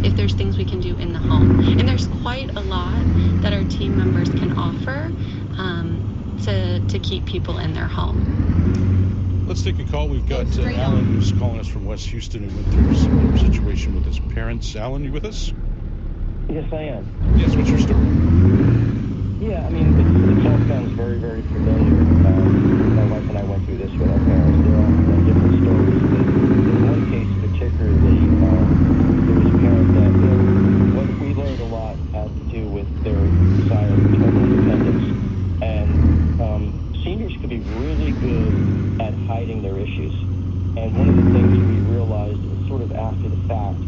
if there's things we can do in the home. And there's quite a lot that our team members can offer to keep people in their home.
Let's take a call. We've got Alan, who's calling us from West Houston, who went through a similar situation with his parents. Alan, you with us?
Yes, I am.
Yes, what's your story?
Yeah, it all sounds very, very familiar. My wife and I went through this with our parents. They're all different stories. But in one case particularly, there was a parent that, what we learned a lot had to do with their desire for total independence. And seniors could be really good at hiding their issues. And one of the things we realized sort of after the fact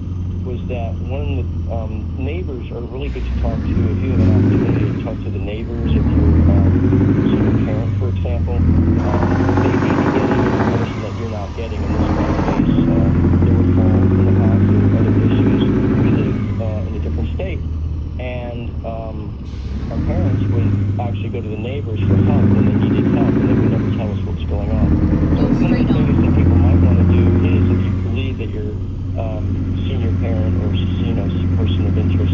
was that one of the neighbors are really good to talk to. If you have an opportunity to talk to the neighbors, if you're a single parent, for example, they may be getting information that you're not getting. In this case, there were falls in the house and other issues. We live in a different state. And our parents would actually go to the neighbors for help when they needed help, and they would never tell us what was going on. So one of the things that people might want to do is, if you believe that your senior parent or person of interest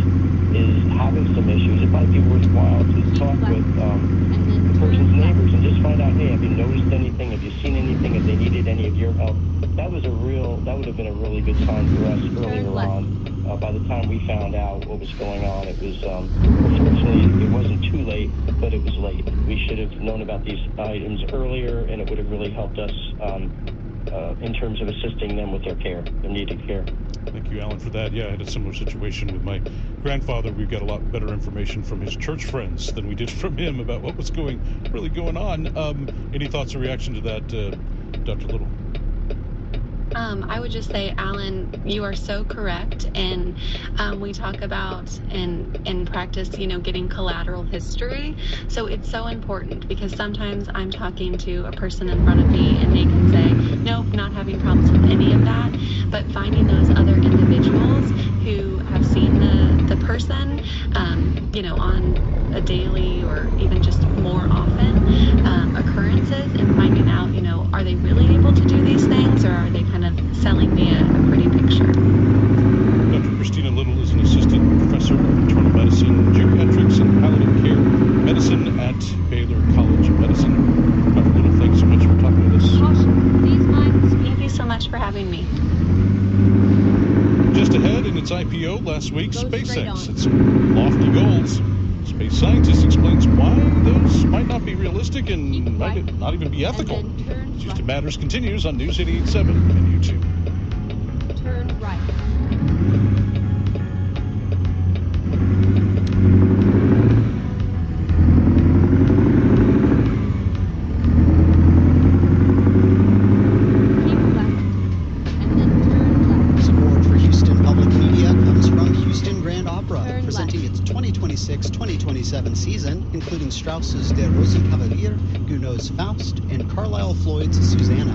is having some issues, it might be worthwhile to talk with the person's neighbors and just find out, hey, have you noticed anything? Have you seen anything? Have they needed any of your help? That would have been a really good sign for us earlier on. By the time we found out what was going on, it was, unfortunately, it wasn't too late, but it was late. We should have known about these items earlier, and it would have really helped us in terms of assisting them with their care, their needed care.
Thank you, Alan, for that. Yeah, I had a similar situation with my grandfather. We got a lot better information from his church friends than we did from him about what was really going on. Any thoughts or reaction to that, Dr. Little?
I would just say, Alan, you are so correct. And we talk about in practice, getting collateral history. So it's so important because sometimes I'm talking to a person in front of me and they can say, nope, not having problems with any of that. But finding those other individuals who have seen the person, on a daily or even just more often occurrences, and finding out, are they really able to do these things, or are they kind of selling me a pretty picture?
Dr. Christina Little is an assistant professor of internal medicine, geriatrics, and palliative care medicine at Baylor College of Medicine. Dr. Little, thanks so much for talking with us.
Thank you so much for having me.
Just ahead in its IPO last week, SpaceX set some lofty goals. Space scientist explains why those might not be realistic and might not even be ethical. Houston Matters continues on News 88.7 and YouTube.
Turn right.
Presenting its 2026-2027 season, including Strauss's Der Rosenkavalier, Gounod's Faust, and Carlisle Floyd's Susanna.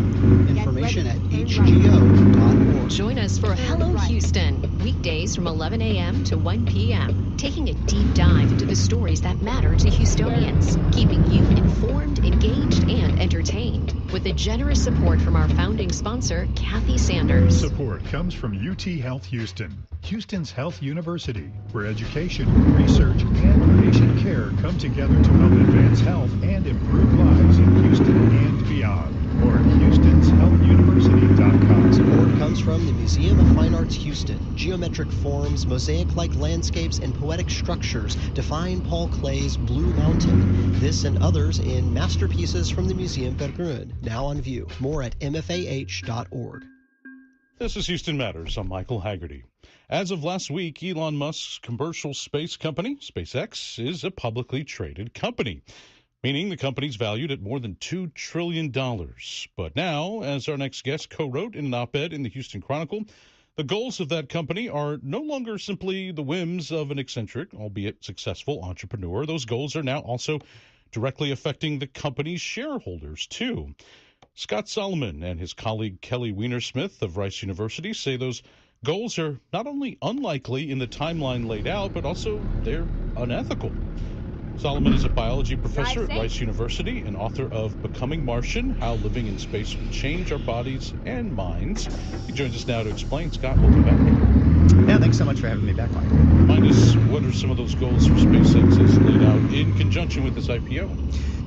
Information at hgo.org.
Join us for Hello Houston, weekdays from 11 a.m. to 1 p.m., taking a deep dive into the stories that matter to Houstonians, keeping you informed, engaged, and entertained, with the generous support from our founding sponsor, Kathy Sanders.
Support comes from UT Health Houston, Houston's health university, where education, research, and patient care come together to help advance health and improve lives in Houston and beyond. More at Houston'sHealthUniversity.com.
Support comes from the Museum of Fine Arts Houston. Geometric forms, mosaic-like landscapes, and poetic structures define Paul Klee's Blue Mountain. This and others in Masterpieces from the Museum Bergrun, now on view. More at mfah.org.
This is Houston Matters. I'm Michael Haggerty. As of last week, Elon Musk's commercial space company, SpaceX, is a publicly traded company, meaning the company's valued at more than $2 trillion. But now, as our next guest co-wrote in an op-ed in the Houston Chronicle, the goals of that company are no longer simply the whims of an eccentric, albeit successful entrepreneur. Those goals are now also directly affecting the company's shareholders, too. Scott Solomon and his colleague Kelly Weinersmith of Rice University say those goals are not only unlikely in the timeline laid out, but also they're unethical. Solomon is a biology professor at Rice University and author of Becoming Martian, How Living in Space Will Change Our Bodies and Minds. He joins us now to explain. Scott, welcome back.
Yeah, thanks so much for having me back, Mike.
Remind us, what are some of those goals for SpaceX as laid out in conjunction with this IPO?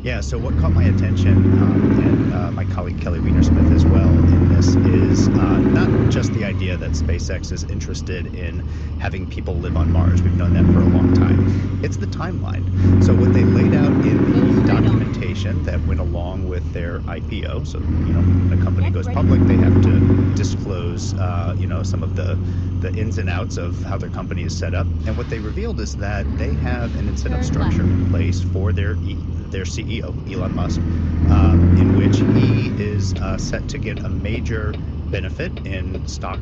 Yeah, so what caught my attention, and my colleague Kelly Weinersmith as well, in this is not just the idea that SpaceX is interested in having people live on Mars. We've known that for a long time. It's the timeline. So what they laid out in the documentation that went along with their IPO, so, when a company goes public, they have to disclose, some of the ins and outs of how their company is set up. And what they revealed is that they have an incentive structure in place for their CEO, Elon Musk, in which he is set to get a major benefit in stock.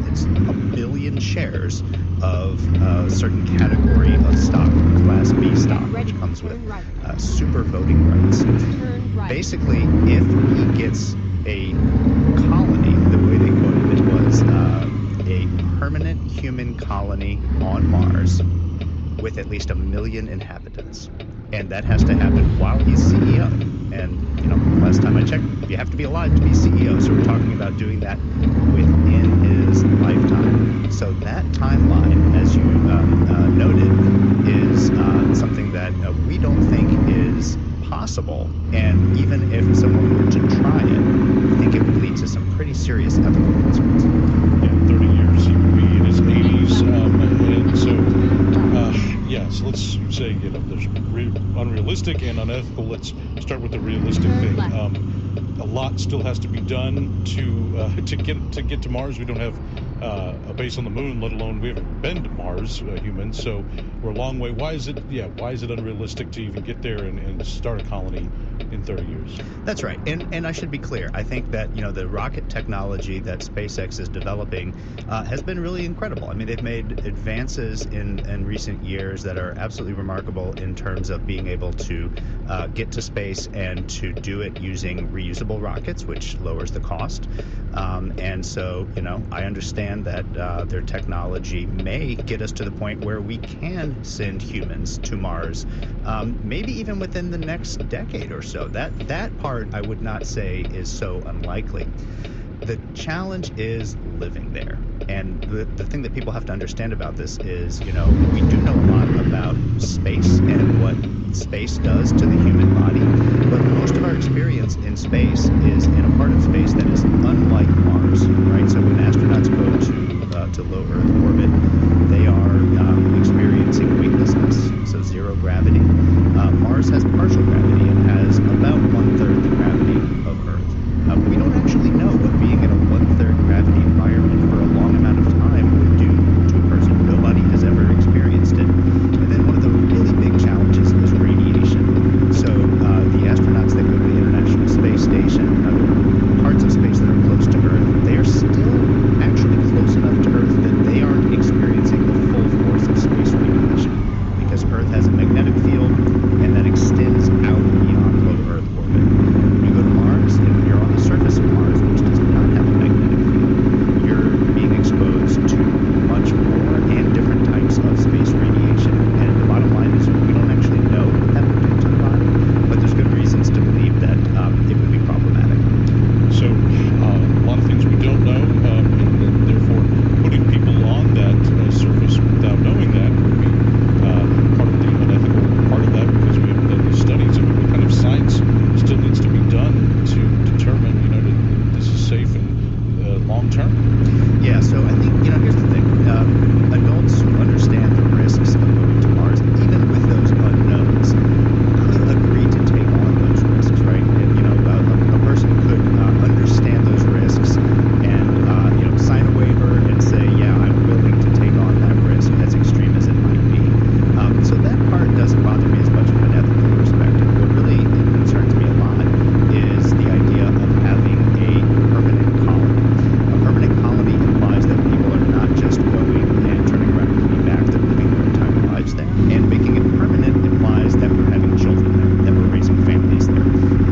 It's 1 billion shares of a certain category of stock, Class B stock, which comes with super voting rights. Basically, if he gets a colony, the way they quoted it was a permanent human colony on Mars with at least 1 million inhabitants. And that has to happen while he's CEO. And, last time I checked, you have to be alive to be CEO. So we're talking about doing that within his lifetime. So that timeline, as you noted, is something that we don't think is possible. And even if someone were to try it, I think it would lead to some pretty serious ethical concerns.
In 30 years, he would be in his 80s. And so, so let's say, there's unrealistic and unethical. Let's start with the realistic thing. A lot still has to be done to get to Mars. We don't have a base on the moon, let alone we haven't been to Mars, humans, so we're a long way. Why is it unrealistic to even get there and start a colony in 30 years?
That's right. And I should be clear. I think that, the rocket technology that SpaceX is developing has been really incredible. I mean, they've made advances in recent years that are absolutely remarkable in terms of being able to get to space and to do it using reusable rockets, which lowers the cost. And so, I understand that their technology may get us to the point where we can send humans to Mars, maybe even within the next decade or so. That part I would not say is so unlikely. The challenge is living there. And the thing that people have to understand about this is, we do know a lot about space and what space does to the human body, but most of our experience in space is in a part of space that is unlike Mars, right? So when astronauts go to low Earth orbit, they are experiencing weightlessness, so zero gravity. Mars has partial gravity and has about 1/3 the gravity of Earth. We don't actually know what being in a 1/3 gravity environment for a long amount of time would do to a person. Nobody has ever experienced it. And then one of the really big challenges is radiation. So the astronauts that go to the International Space Station and other parts of space that are close to Earth, they are still actually close enough to Earth that they aren't experiencing the full force of space radiation, because Earth has a magnetic field and that extends out beyond low Earth orbit. When you go to Mars, and when you're on the surface of Mars, which does not have a magnetic field, you're being exposed to much more and different types of space radiation. And the bottom line is we don't actually know what that would do to the body, but there's good reasons to believe that it would be problematic.
So a lot of things we don't know, and therefore putting people on that surface without knowing that would be part of the unethical part of that, because we haven't done these studies. I mean, what kind of science still needs to be done to determine, that this is safe and long term?
Yeah, so I think, here's the thing. Adults who understand the risks of moving to Mars, even with those unknowns, could agree to take on those risks, right? A person could understand those risks and, sign a waiver and say, yeah, I'm willing to take on that risk, as extreme as it might be. So that part doesn't bother me as much from an ethical perspective. What really concerns me a lot is the idea of having a permanent colony. A permanent colony implies that people are not just going and turning around and coming back, they're living their entire lives there. And making it permanent implies that we're having children there, that we're raising families there.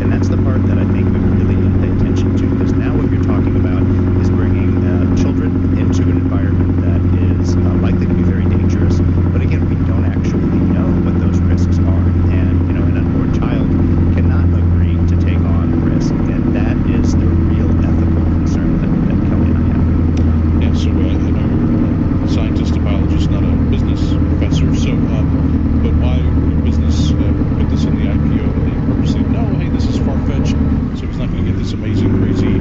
And that's the part that I think we really need to pay attention to, because now what you're talking about is bringing children into an environment that is likely to be very dangerous. But again, we don't actually know what those risks are. And, an unborn child cannot agree to take on a risk. And that is the real ethical concern that Kelly and I have.
Yeah, so I know you're a scientist, a biologist, not a business professor. So, but why would business put this in the IPO? They purposely know, hey, this is far-fetched, so he's not going to get this amazing, crazy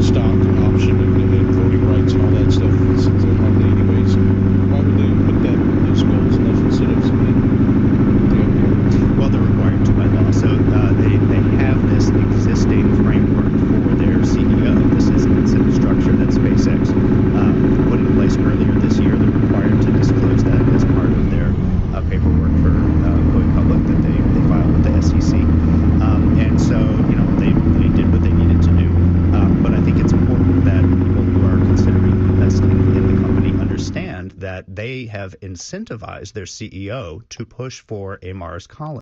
stock option and voting rights and all that stuff. It's unlikely anyways. Why would they put those goals and those incentives in the IPO?
Well, they're required to by law. So they have this existing framework for their CEO. This is an incentive structure that SpaceX put in place earlier this year. They're required to disclose that as part of their paperwork for going public that they filed with the SEC. And so, they did what they needed to do. But I think it's important that people who are considering investing in the company understand that they have incentivized their CEO to push for a Mars colony.